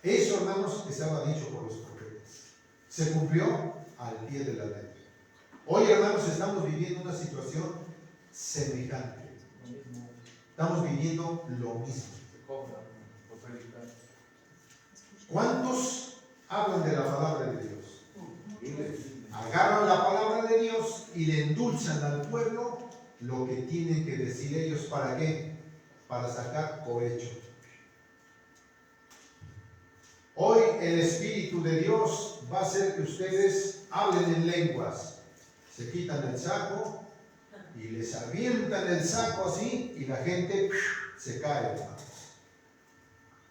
Eso, hermanos, estaba dicho por los profetas. Se cumplió al pie de la letra. Hoy, hermanos, estamos viviendo una situación semejante. Estamos viviendo lo mismo. ¿Cuántos hablan de la palabra de Dios? Agarran la palabra de Dios y le endulzan al pueblo lo que tienen que decir ellos. ¿Para qué? Para sacar provecho. Hoy el Espíritu de Dios va a hacer que ustedes hablen en lenguas. Se quitan el saco y les avientan el saco así y la gente se cae, hermanos.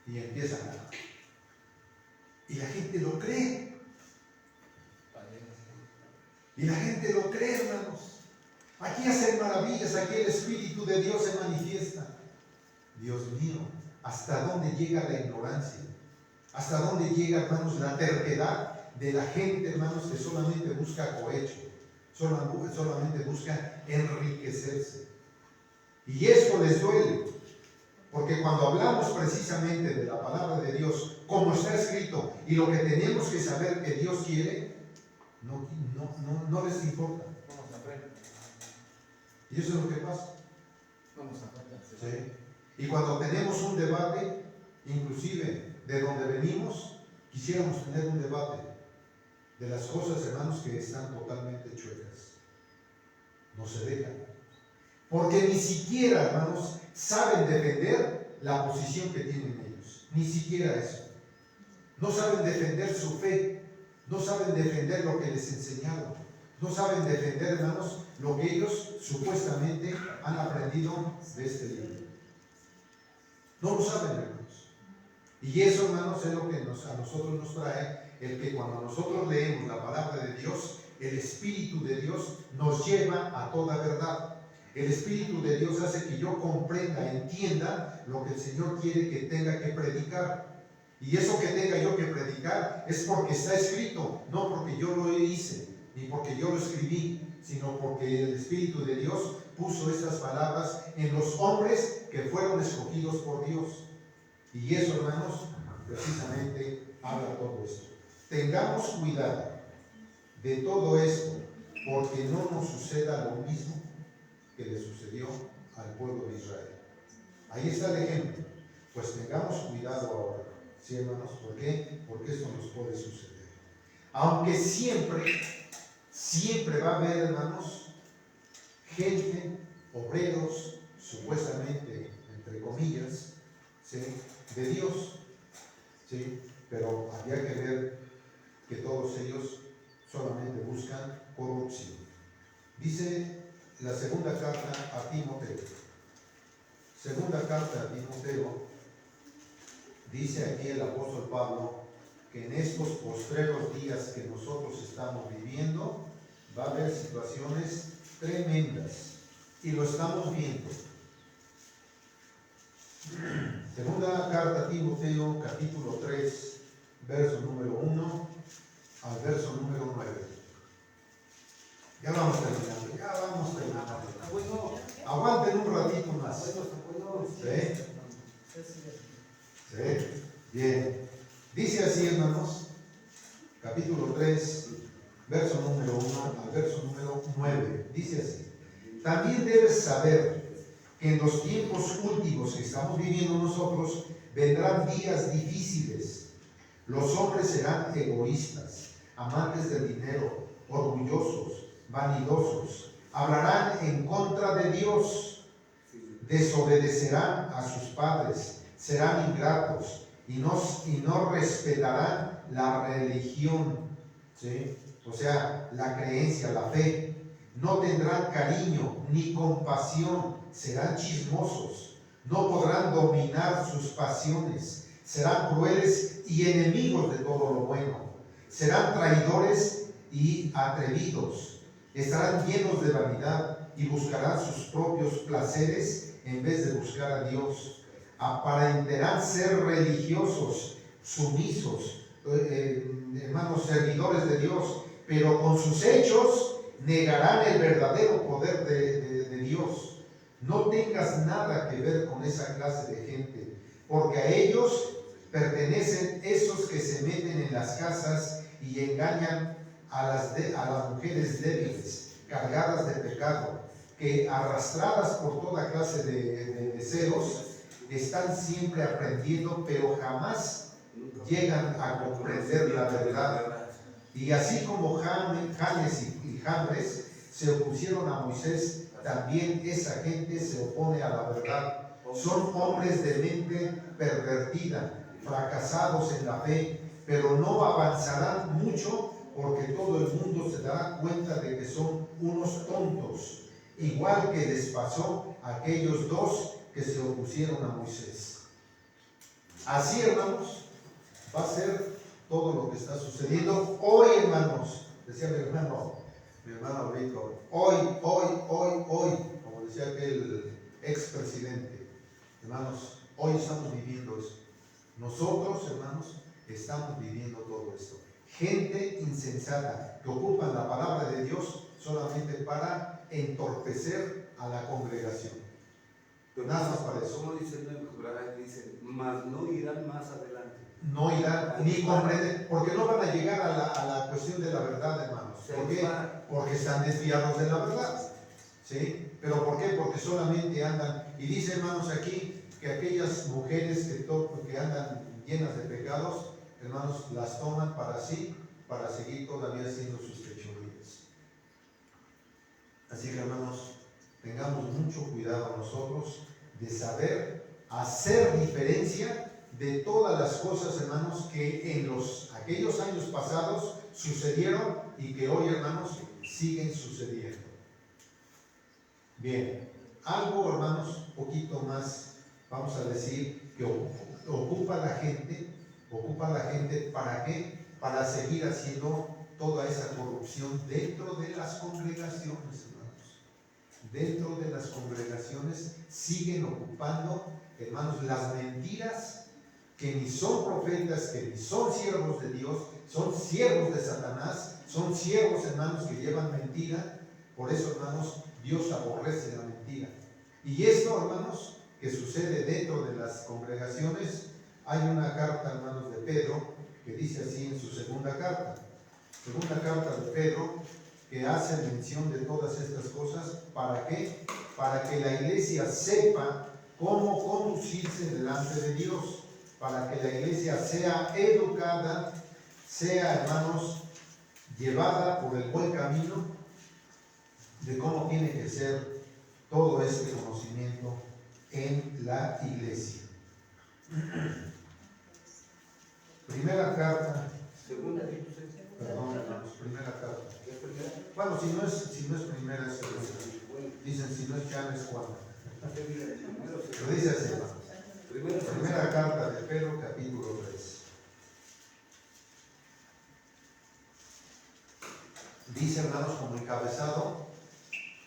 Y empiezan a... Y la gente lo cree. Y la gente lo cree, hermanos. Aquí hacen maravillas, aquí el Espíritu de Dios se manifiesta. Dios mío, ¿hasta dónde llega la ignorancia? ¿Hasta dónde llega, hermanos, la terquedad de la gente, hermanos, que solamente busca cohecho? Solamente busca enriquecerse. Y eso les duele. Porque cuando hablamos precisamente de la palabra de Dios, como está escrito, y lo que tenemos que saber que Dios quiere, no les importa. Y eso es lo que pasa. ¿Sí? Y cuando tenemos un debate, inclusive de donde venimos, quisiéramos tener un debate de las cosas, hermanos, que están totalmente chuecas. No se dejan. Porque ni siquiera, hermanos, saben defender la posición que tienen ellos. Ni siquiera eso. No saben defender su fe. No saben defender lo que les enseñaron. No saben defender, hermanos, lo que ellos supuestamente han aprendido de este libro. No lo saben, hermanos. Y eso, hermanos, es lo que a nosotros nos trae el que cuando nosotros leemos la palabra de Dios, el Espíritu de Dios nos lleva a toda verdad. El Espíritu de Dios hace que yo comprenda, entienda lo que el Señor quiere que tenga que predicar. Y eso que tenga yo que predicar es porque está escrito, no porque yo lo hice, ni porque yo lo escribí, sino porque el Espíritu de Dios puso estas palabras en los hombres que fueron escogidos por Dios. Y eso, hermanos, precisamente habla todo esto. Tengamos cuidado de todo esto, porque no nos suceda lo mismo que le sucedió al pueblo de Israel. Ahí está el ejemplo. Pues tengamos cuidado ahora. ¿Sí, hermanos? ¿Por qué? Porque esto nos puede suceder. Aunque siempre va a haber, hermanos, gente, obreros, supuestamente, entre comillas, ¿sí?, de Dios, ¿sí? Pero había que ver que todos ellos solamente buscan corrupción. Dice la segunda carta a Timoteo. Segunda carta a Timoteo. Dice aquí el apóstol Pablo que en estos postreros días que nosotros estamos viviendo va a haber situaciones tremendas y lo estamos viendo. Segunda carta a Timoteo, capítulo 3, verso número 1 al verso número 9. Ya vamos terminando. Aguanten un ratito más. ¿Sí? ¿Sí? Bien. Dice así, hermanos, capítulo 3, verso número 1 al verso número 9. Dice así: también debes saber que en los tiempos últimos que estamos viviendo nosotros, vendrán días difíciles. Los hombres serán egoístas, amantes del dinero, orgullosos, vanidosos, hablarán en contra de Dios, desobedecerán a sus padres, serán ingratos y no respetarán la religión, ¿sí? O sea, la creencia, la fe. No tendrán cariño ni compasión, serán chismosos, no podrán dominar sus pasiones, serán crueles y enemigos de todo lo bueno, serán traidores y atrevidos, estarán llenos de vanidad y buscarán sus propios placeres en vez de buscar a Dios. Aparentarán ser religiosos, sumisos, hermanos, servidores de Dios, pero con sus hechos negarán el verdadero poder de Dios. No tengas nada que ver con esa clase de gente, porque a ellos pertenecen esos que se meten en las casas y engañan a las mujeres débiles, cargadas de pecado, que arrastradas por toda clase de deseos, están siempre aprendiendo, pero jamás llegan a comprender la verdad. Y así como Janes y Jambres se opusieron a Moisés, también esa gente se opone a la verdad. Son hombres de mente pervertida, fracasados en la fe, pero no avanzarán mucho, porque todo el mundo se dará cuenta de que son unos tontos, igual que les pasó a aquellos dos que se opusieron a Moisés. Así, hermanos, va a ser todo lo que está sucediendo hoy, hermanos. Decía mi hermano Víctor, hoy, como decía aquel expresidente, hermanos, hoy estamos viviendo eso. Nosotros, hermanos, estamos viviendo todo esto. Gente insensata que ocupan la palabra de Dios solamente para entorpecer a la congregación. Nada más para eso. Como dice el Corán, dice, mas no irán más adelante. No irán ni comprender, porque no van a llegar a la cuestión de la verdad, hermanos. ¿Por qué? Porque están desviados de la verdad. ¿Sí? ¿Pero por qué? Porque solamente andan, y dice, hermanos, aquí que aquellas mujeres que andan llenas de pecados, hermanos, las toman para sí, para seguir todavía haciendo sus fechorías. Así que, hermanos, tengamos mucho cuidado nosotros de saber hacer diferencia de todas las cosas, hermanos, que en aquellos años pasados sucedieron y que hoy, hermanos, siguen sucediendo. Bien, algo, hermanos, poquito más, vamos a decir, que ocupa la gente, ¿para qué? Para seguir haciendo toda esa corrupción dentro de las congregaciones, hermanos. Dentro de las congregaciones siguen ocupando, hermanos, las mentiras, que ni son profetas, que ni son siervos de Dios, son siervos de Satanás, son siervos, hermanos, que llevan mentira. Por eso, hermanos, Dios aborrece la mentira. Y esto, hermanos, que sucede dentro de las congregaciones, hay una carta, hermanos, de Pedro, que dice así en su segunda carta de Pedro, que hace mención de todas estas cosas. ¿Para qué? Para que la iglesia sepa cómo conducirse delante de Dios, para que la iglesia sea educada, sea, hermanos, llevada por el buen camino de cómo tiene que ser todo este conocimiento en la iglesia. Primera carta, perdón, hermanos, primera carta. Bueno, si no es primera, es segunda. Dicen, si no es Chan, es Juan. Lo dice así, hermanos. Primera carta de Pedro, capítulo 3. Dice, hermanos, como encabezado,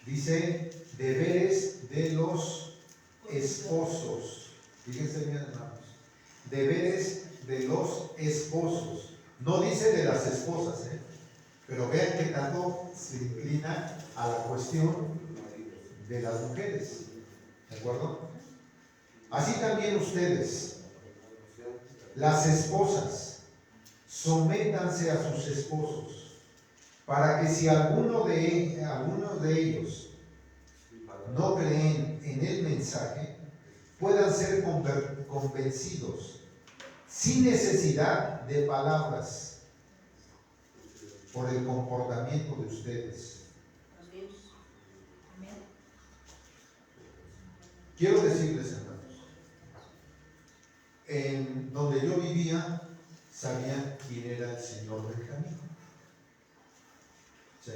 dice, deberes de los esposos. Fíjense bien, hermanos. Deberes de los esposos. No dice de las esposas, pero vean que tanto se inclina a la cuestión de las mujeres. ¿De acuerdo? Así también ustedes, las esposas, sométanse a sus esposos, para que si alguno de ellos no creen en el mensaje, puedan ser convencidos sin necesidad de palabras por el comportamiento de ustedes. Quiero decirles, hermanos, en donde yo vivía, sabían quién era el señor Benjamín. ¿Sí?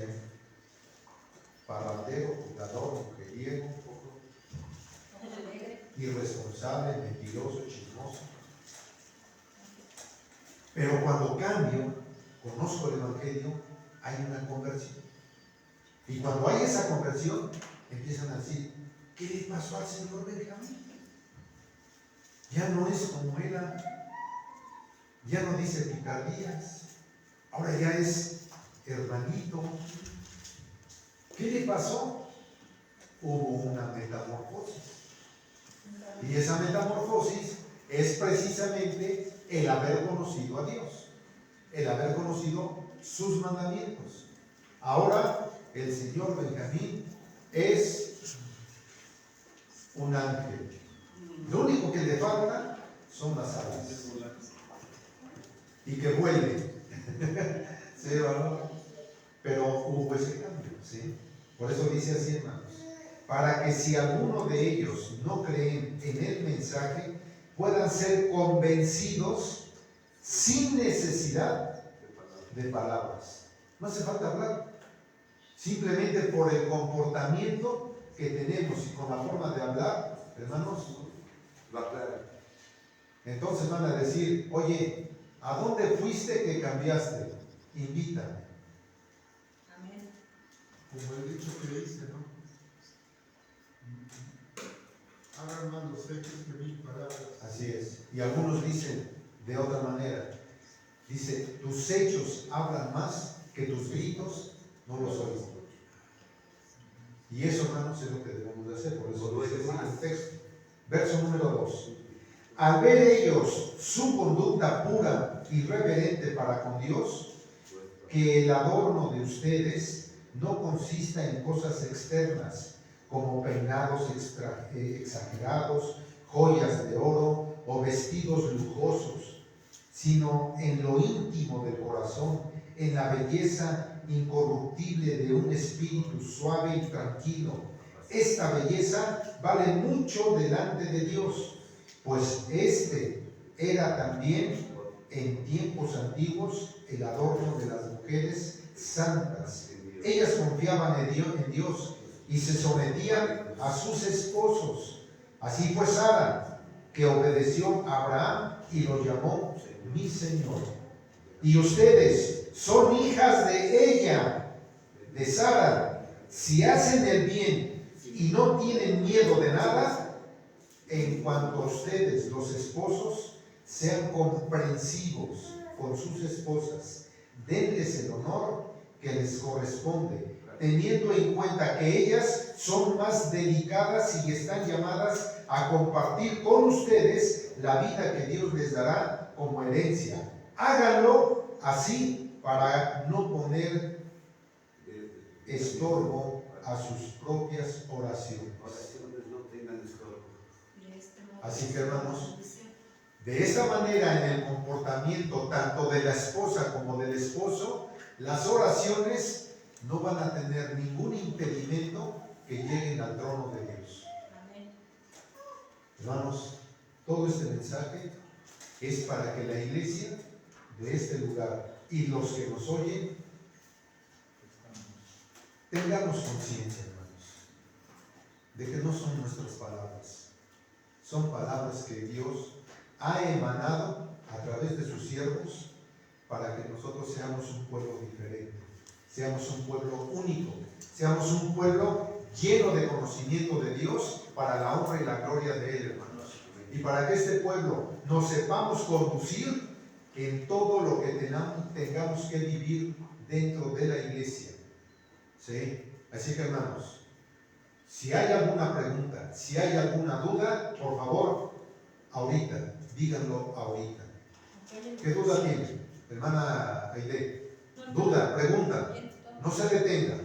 Parrandero, jugador, mujeriego, irresponsable, mentiroso, chismoso. Pero cuando cambio, conozco el Evangelio, hay una conversión. Y cuando hay esa conversión, empiezan a decir, ¿qué le pasó al señor Benjamín? Ya no es como era, ya no dice picardías, ahora ya es hermanito. ¿Qué le pasó? Hubo una metamorfosis. Y esa metamorfosis es precisamente el haber conocido a Dios, el haber conocido sus mandamientos. Ahora el señor Benjamín es un ángel. Lo único que le falta son las alas. Y que vuele. ¿Sí, ¿verdad? Pero hubo ese cambio, ¿sí? Por eso dice así, hermanos. Para que si alguno de ellos no creen en el mensaje, puedan ser convencidos sin necesidad de palabras. No hace falta hablar. Simplemente por el comportamiento que tenemos y con la forma de hablar, hermanos, lo aclaran. Entonces van a decir, oye, ¿a dónde fuiste que cambiaste? Invítame. Amén. Como el dicho que dice, ¿no? Hagan más los hechos que mil palabras. Así es. Y algunos dicen de otra manera. Dice, tus hechos hablan más que tus gritos, no los oís. Y eso, hermanos, es lo que debemos de hacer. Por eso dice el texto. Verso número 2. Al ver ellos su conducta pura y reverente para con Dios, que el adorno de ustedes no consista en cosas externas, como peinados exagerados, joyas de oro o vestidos lujosos, sino en lo íntimo del corazón, en la belleza incorruptible de un espíritu suave y tranquilo. Esta belleza vale mucho delante de Dios, pues este era también en tiempos antiguos el adorno de las mujeres santas. Ellas confiaban en Dios y se sometían a sus esposos. Así fue Sara, que obedeció a Abraham y lo llamó mi Señor. Y ustedes son hijas de ella, de Sara, si hacen el bien y no tienen miedo de nada. En cuanto a ustedes, los esposos, sean comprensivos con sus esposas, denles el honor que les corresponde, teniendo en cuenta que ellas son más delicadas y están llamadas a compartir con ustedes la vida que Dios les dará como herencia. Háganlo así para no poner estorbo a sus propias oraciones. Así que, hermanos, de esta manera, en el comportamiento tanto de la esposa como del esposo, las oraciones no van a tener ningún impedimento que lleguen al trono de Dios. Amén. Hermanos, todo este mensaje es para que la iglesia de este lugar y los que nos oyen tengamos conciencia, hermanos, de que no son nuestras palabras. Son palabras que Dios ha emanado a través de sus siervos para que nosotros seamos un pueblo diferente, seamos un pueblo único, seamos un pueblo lleno de conocimiento de Dios para la honra y la gloria de Él, hermanos. y para que este pueblo nos sepamos conducir en todo lo que tengamos que vivir dentro de la iglesia. ¿Sí? Así que, hermanos, si hay alguna pregunta, si hay alguna duda, por favor, ahorita, díganlo ahorita. ¿Qué duda tiene, hermana Aide? Duda, pregunta, no se detenga.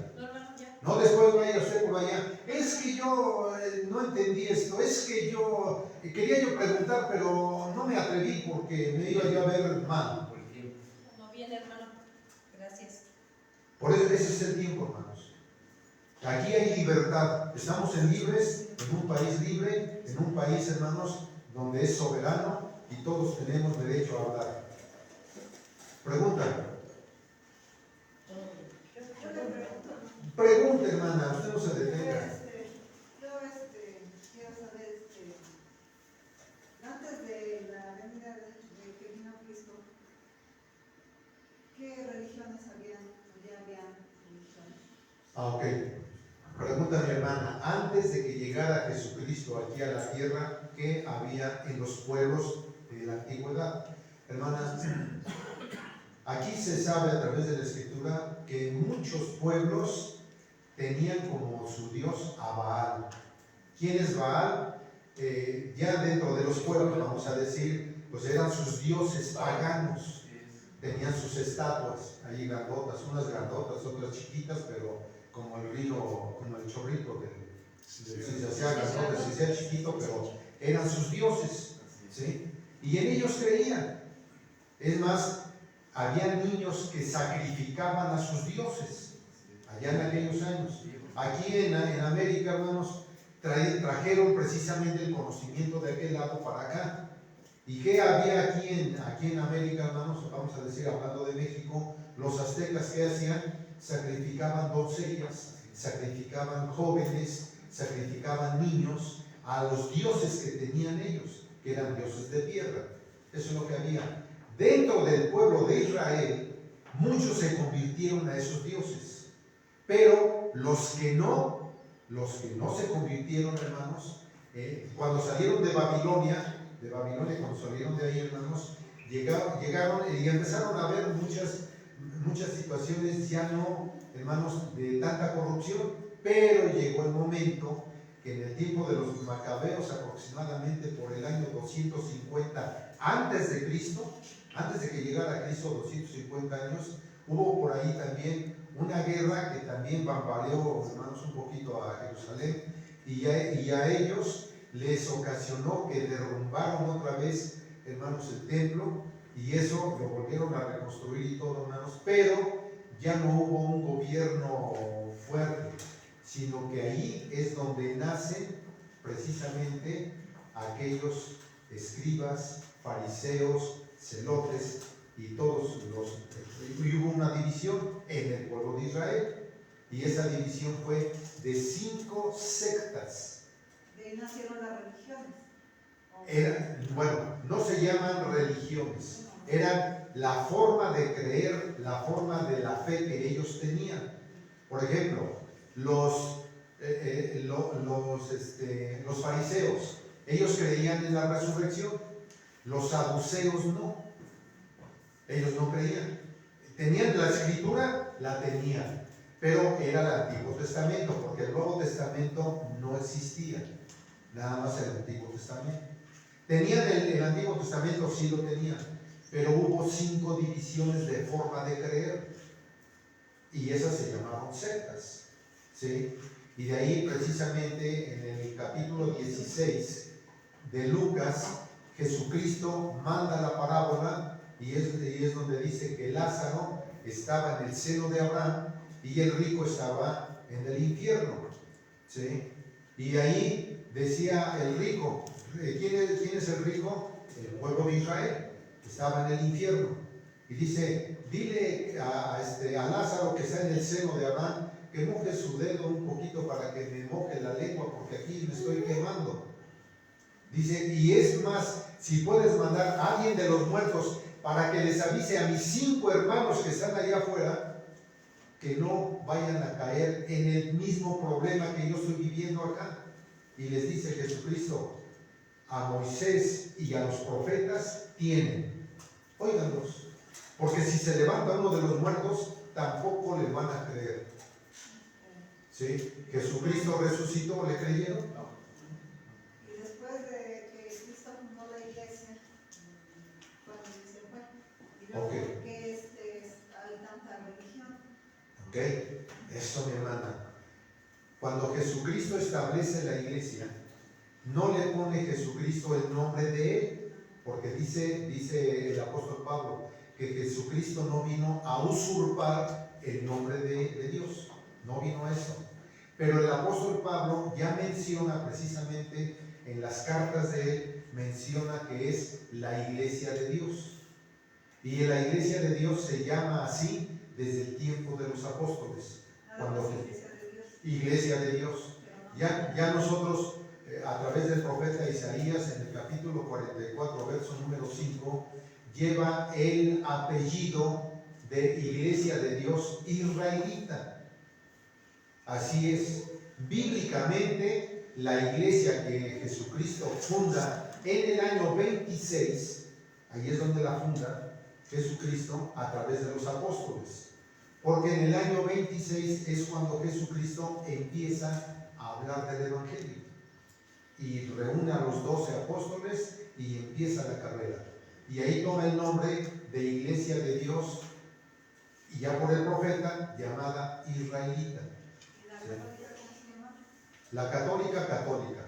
No después vaya usted por allá. Es que yo no entendí esto, es que yo quería yo preguntar, pero no me atreví porque me iba yo a ver mal. No viene, hermano. Gracias. Por eso ese es el tiempo, hermanos. Aquí hay libertad. Estamos libres, en un país libre, en un país, hermanos, donde es soberano y todos tenemos derecho a hablar. Pregunta. Yo le pregunto. Pregunta, hermana, usted no se detenga. Quiero saber, antes de la venida de que vino Cristo, ¿qué religiones habían, o ya habían religiones? Ok. Pregunta mi hermana, antes de que llegara Jesucristo aquí a la tierra, ¿qué había en los pueblos de la antigüedad? Hermanas, aquí se sabe a través de la Escritura que muchos pueblos tenían como su dios a Baal. ¿Quién es Baal? Ya dentro de los pueblos, vamos a decir, pues eran sus dioses paganos. Tenían sus estatuas, ahí grandotas, unas grandotas, otras chiquitas, pero como el río, como el chorrito, si se hacía grandote, si se hacía chiquito, pero eran sus dioses, ¿sí? Y en ellos creían. Es más, había niños que sacrificaban a sus dioses, allá en aquellos años. Aquí en América, hermanos, trajeron precisamente el conocimiento de aquel lado para acá. ¿Y qué había aquí en América, hermanos? Vamos a decir, hablando de México, los aztecas, ¿qué hacían? Sacrificaban doncellas, sacrificaban jóvenes, sacrificaban niños a los dioses que tenían ellos, que eran dioses de tierra. Eso es lo que había. Dentro del pueblo de Israel, muchos se convirtieron a esos dioses, pero los que no se convirtieron, hermanos, cuando salieron de Babilonia, cuando salieron de ahí, hermanos, llegaron y empezaron a ver muchas situaciones, ya no, hermanos, de tanta corrupción, pero llegó el momento que en el tiempo de los macabeos, aproximadamente por el año 250 antes de Cristo, antes de que llegara Cristo, 250 años, hubo por ahí también una guerra que también bambareó, hermanos, un poquito a Jerusalén, y a ellos les ocasionó que derrumbaron otra vez, hermanos, el templo, y eso lo volvieron a reconstruir y todo, hermanos, pero ya no hubo un gobierno fuerte, sino que ahí es donde nacen precisamente aquellos escribas, fariseos, celotes y todos y hubo una división en el pueblo de Israel, y esa división fue de 5 sectas. De ahí nacieron las religiones. Bueno, no se llaman religiones, eran la forma de creer, la forma de la fe que ellos tenían. Por ejemplo, los fariseos, ellos creían en la resurrección. Los saduceos no, ellos no creían. Tenían la escritura, la tenían, pero era el Antiguo Testamento, porque el Nuevo Testamento no existía, nada más el Antiguo Testamento. Tenían el Antiguo Testamento, sí lo tenían, pero hubo 5 divisiones de forma de creer, y esas se llamaron sectas, ¿sí? Y de ahí precisamente en el capítulo 16 de Lucas, Jesucristo manda la parábola, y es donde dice que Lázaro estaba en el seno de Abraham y el rico estaba en el infierno, ¿sí? Y ahí decía el rico, ¿quién es el rico? El pueblo de Israel, estaba en el infierno, y dice, dile a Lázaro que está en el seno de Abraham que moje su dedo un poquito para que me moje la lengua, porque aquí me estoy quemando. Dice, y es más, si puedes mandar a alguien de los muertos para que les avise a mis 5 hermanos que están allá afuera, que no vayan a caer en el mismo problema que yo estoy viviendo acá. Y les dice Jesucristo, a Moisés y a los profetas tienen. Óiganlos, porque si se levanta uno de los muertos, tampoco le van a creer. ¿Sí? Jesucristo resucitó, ¿le creyeron? Y después de que Cristo fundó la iglesia, cuando se fue, y luego Ok. ¿por qué hay tanta religión? Ok, eso mi hermana. Cuando Jesucristo establece la iglesia, no le pone Jesucristo el nombre de él, porque dice el apóstol Pablo que Jesucristo no vino a usurpar el nombre de Dios, no vino a eso. Pero el apóstol Pablo ya menciona precisamente en las cartas de él, menciona que es la iglesia de Dios. Y la iglesia de Dios se llama así desde el tiempo de los apóstoles. Cuando iglesia de Dios. Ya nosotros, a través del profeta Isaías, en el capítulo 44, verso número 5, lleva el apellido de iglesia de Dios israelita. Así es, bíblicamente, la iglesia que Jesucristo funda en el año 26, ahí es donde la funda Jesucristo a través de los apóstoles. Porque en el año 26 es cuando Jesucristo empieza a hablar del Evangelio y reúne a los 12 apóstoles y empieza la carrera. Y ahí toma el nombre de Iglesia de Dios, y ya por el profeta, llamada israelita. ¿Y la católica cómo se llama? La católica,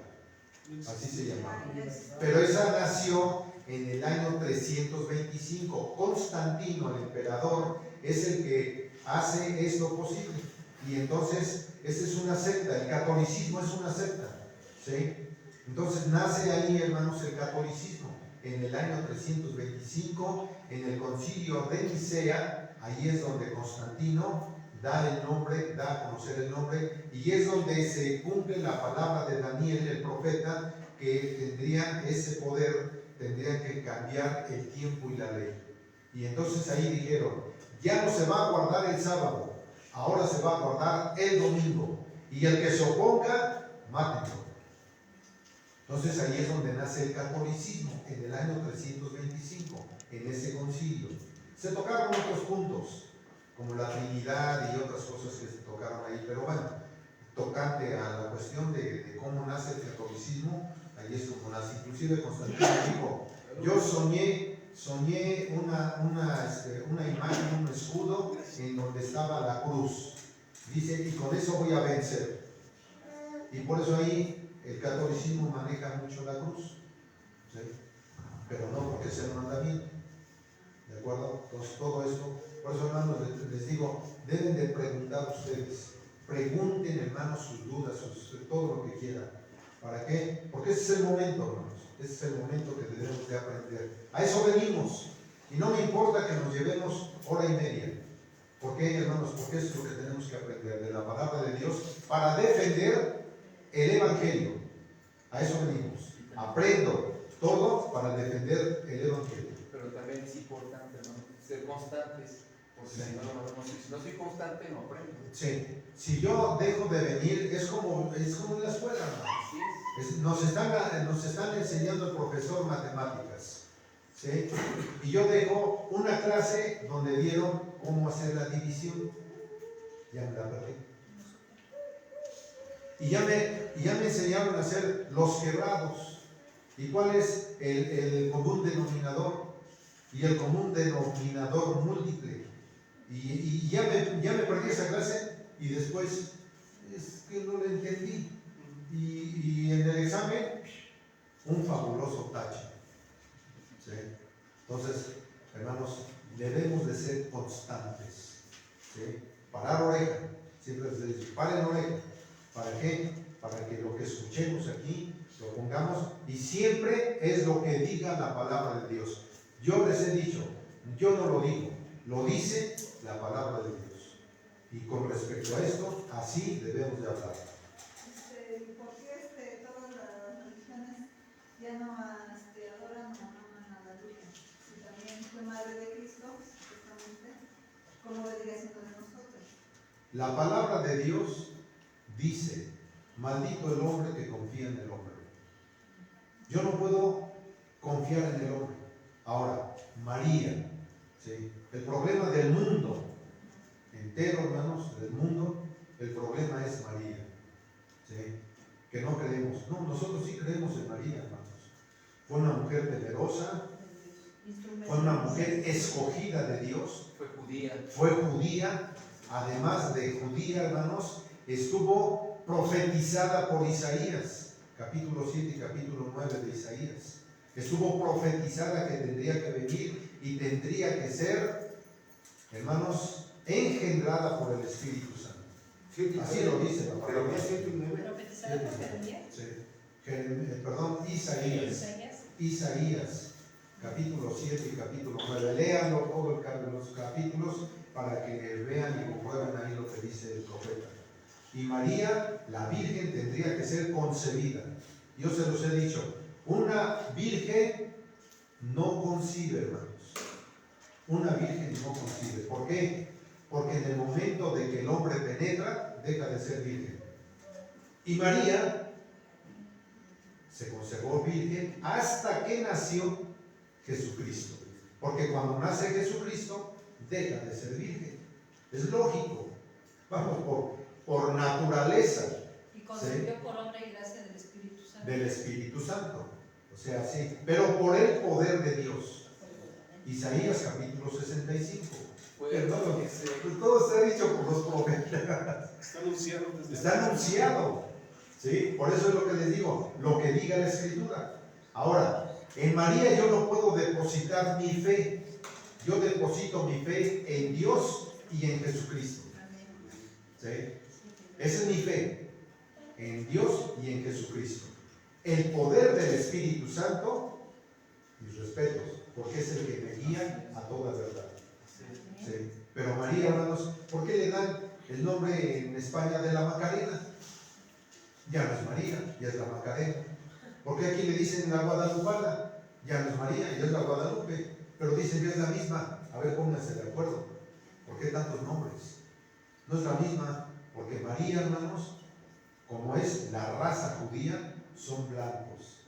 así se llama. Ah, ya es- Pero esa nació en el año 325. Constantino, el emperador, es el que hace esto posible. Y entonces, esa es una secta, el catolicismo es una secta. ¿Sí? Entonces nace ahí, hermanos, el catolicismo. En el año 325, en el concilio de Nicea, ahí es donde Constantino da el nombre, da a conocer el nombre, y es donde se cumple la palabra de Daniel, el profeta, que tendrían ese poder, tendrían que cambiar el tiempo y la ley. Y entonces ahí dijeron, ya no se va a guardar el sábado, ahora se va a guardar el domingo, y el que se oponga, mátenlo. Entonces ahí es donde nace el catolicismo, en el año 325, en ese concilio. Se tocaron otros puntos, como la Trinidad y otras cosas que se tocaron ahí, pero bueno, tocante a la cuestión de cómo nace el catolicismo, ahí es como nace. Inclusive Constantino dijo, yo soñé una imagen, un escudo en donde estaba la cruz. Dice, y con eso voy a vencer. Y por eso ahí el catolicismo maneja mucho la cruz, ¿sí? Pero no porque sea un mandamiento, ¿de acuerdo? Entonces todo esto, por eso hermanos les digo, deben de preguntar ustedes, pregunten hermanos sus dudas, todo lo que quieran. ¿Para qué? Porque ese es el momento, hermanos, ese es el momento que debemos de aprender. A eso venimos, y no me importa que nos llevemos hora y media. ¿Por qué, hermanos? Porque eso es lo que tenemos que aprender de la palabra de Dios para defender el Evangelio. A eso venimos. Aprendo todo para defender el Evangelio. Pero también es importante, ¿no? Ser constantes, porque si no, si no soy constante, no aprendo. Sí. Si yo dejo de venir, es como en la escuela, ¿no? Así es. Nos están enseñando el profesor matemáticas, ¿sí? Y yo dejo una clase donde vieron cómo hacer la división. Ya me la perdí. Y ya me enseñaron a hacer los quebrados. ¿Y cuál es el común denominador? Y el común denominador múltiple. Y ya me perdí esa clase y después es que no la entendí. Y en el examen, un fabuloso tache. ¿Sí? Entonces, hermanos, debemos de ser constantes. ¿Sí? Parar oreja. Siempre les digo, paren oreja. ¿Para qué? Para que lo que escuchemos aquí lo pongamos y siempre es lo que diga la palabra de Dios. Yo les he dicho, yo no lo digo, lo dice la palabra de Dios. Y con respecto a esto, así debemos de hablar. ¿Por qué todas las religiones ya no adoran o aman a la Virgen? Si también fue madre de Cristo, supuestamente, ¿cómo vendría siendo de nosotros? La palabra de Dios dice, maldito el hombre que confía en el hombre. Yo no puedo confiar en el hombre. Ahora, María, ¿sí? El problema del mundo entero, hermanos, del mundo, el problema es María, ¿sí? Que no creemos. No, nosotros sí creemos en María, hermanos. Fue una mujer temerosa, fue una mujer escogida de Dios, fue judía, además de judía, hermanos, estuvo profetizada por Isaías, capítulo 7 y capítulo 9 de Isaías. Estuvo profetizada que tendría que venir y tendría que ser, hermanos, engendrada por el Espíritu Santo. Así lo dice la palabra. Jeremías 7:9. ¿Profetizada por Jeremías? Sí. Isaías. Isaías, capítulo 7 y capítulo 9. Léanlo todo los capítulos para que vean y comprueben ahí lo que dice el profeta. Y María, la Virgen, tendría que ser concebida. Yo se los he dicho, una virgen no concibe, hermanos. Una virgen no concibe. ¿Por qué? Porque en el momento de que el hombre penetra, deja de ser virgen. Y María se conservó virgen hasta que nació Jesucristo. Porque cuando nace Jesucristo, deja de ser virgen. Es lógico. Vamos, por naturaleza. Y concebió por obra y gracia del Espíritu Santo. Del Espíritu Santo. O sea, sí. Pero por el poder de Dios. Isaías capítulo 65. Perdón, pues todo está dicho por los profetas. Está anunciado desde Está anunciado. ¿Sí? Por eso es lo que les digo, lo que diga la Escritura. Ahora, en María yo no puedo depositar mi fe. Yo deposito mi fe en Dios y en Jesucristo. ¿Sí? Esa es mi fe. En Dios y en Jesucristo. El poder del Espíritu Santo, mis respetos, porque es el que me guía a toda verdad. ¿Sí? Pero María, hermanos, ¿por qué le dan el nombre en España de la Macarena? Ya no es María, ya es la Macarena. ¿Por qué aquí le dicen la Guadalupana? Ya no es María, ya es la Guadalupe. Pero dicen que es la misma. A ver, pónganse de acuerdo. ¿Por qué tantos nombres? No es la misma, porque María, hermanos, como es la raza judía, son blancos.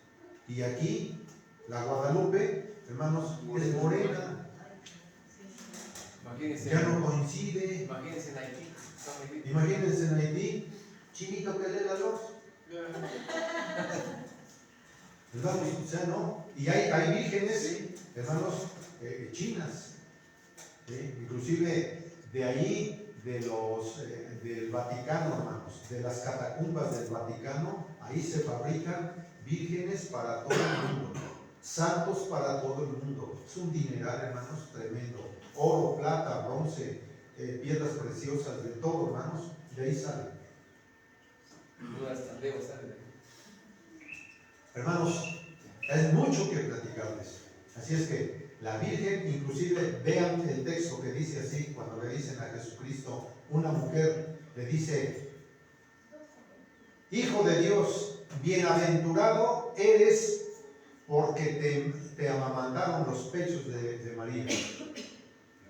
Y aquí, la Guadalupe, hermanos, es morena. Ya no coincide. Imagínense en Haití. Imagínense en Haití, chinito que lee la luz. Hermanos, o sea, no. Y hay vírgenes, hermanos, chinas. ¿Sí? Inclusive de allí, del Vaticano, hermanos, de las catacumbas del Vaticano, ahí se fabrican vírgenes para todo el mundo, santos para todo el mundo. Es un dineral, hermanos, tremendo. Oro, plata, bronce, piedras preciosas, de todo, hermanos, de ahí sale. Hermanos, hay mucho que platicarles. Así es que la Virgen, inclusive vean el texto que dice así, cuando le dicen a Jesucristo, una mujer le dice: Hijo de Dios, bienaventurado eres porque te amamantaron los pechos de María.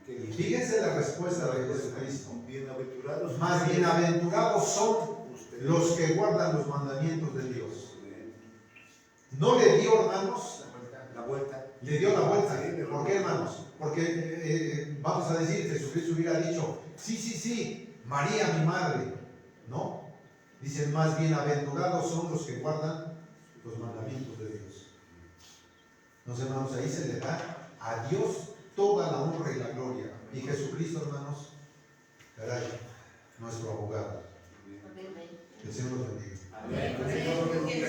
Y fíjense la respuesta de Jesucristo: Bienaventurados. más bienaventurados son los que guardan los mandamientos de Dios. No le dio, hermanos, La vuelta. le dio la vuelta. ¿Por qué, hermanos? Porque vamos a decir, Jesucristo hubiera dicho: sí, María mi madre. No, dicen: más bienaventurados son los que guardan los mandamientos de Dios. Entonces, hermanos, ahí se le da a Dios toda la honra y la gloria. Y Jesucristo, hermanos, caray, nuestro abogado. Que el Señor los bendiga. Amén. Que el Señor los bendiga.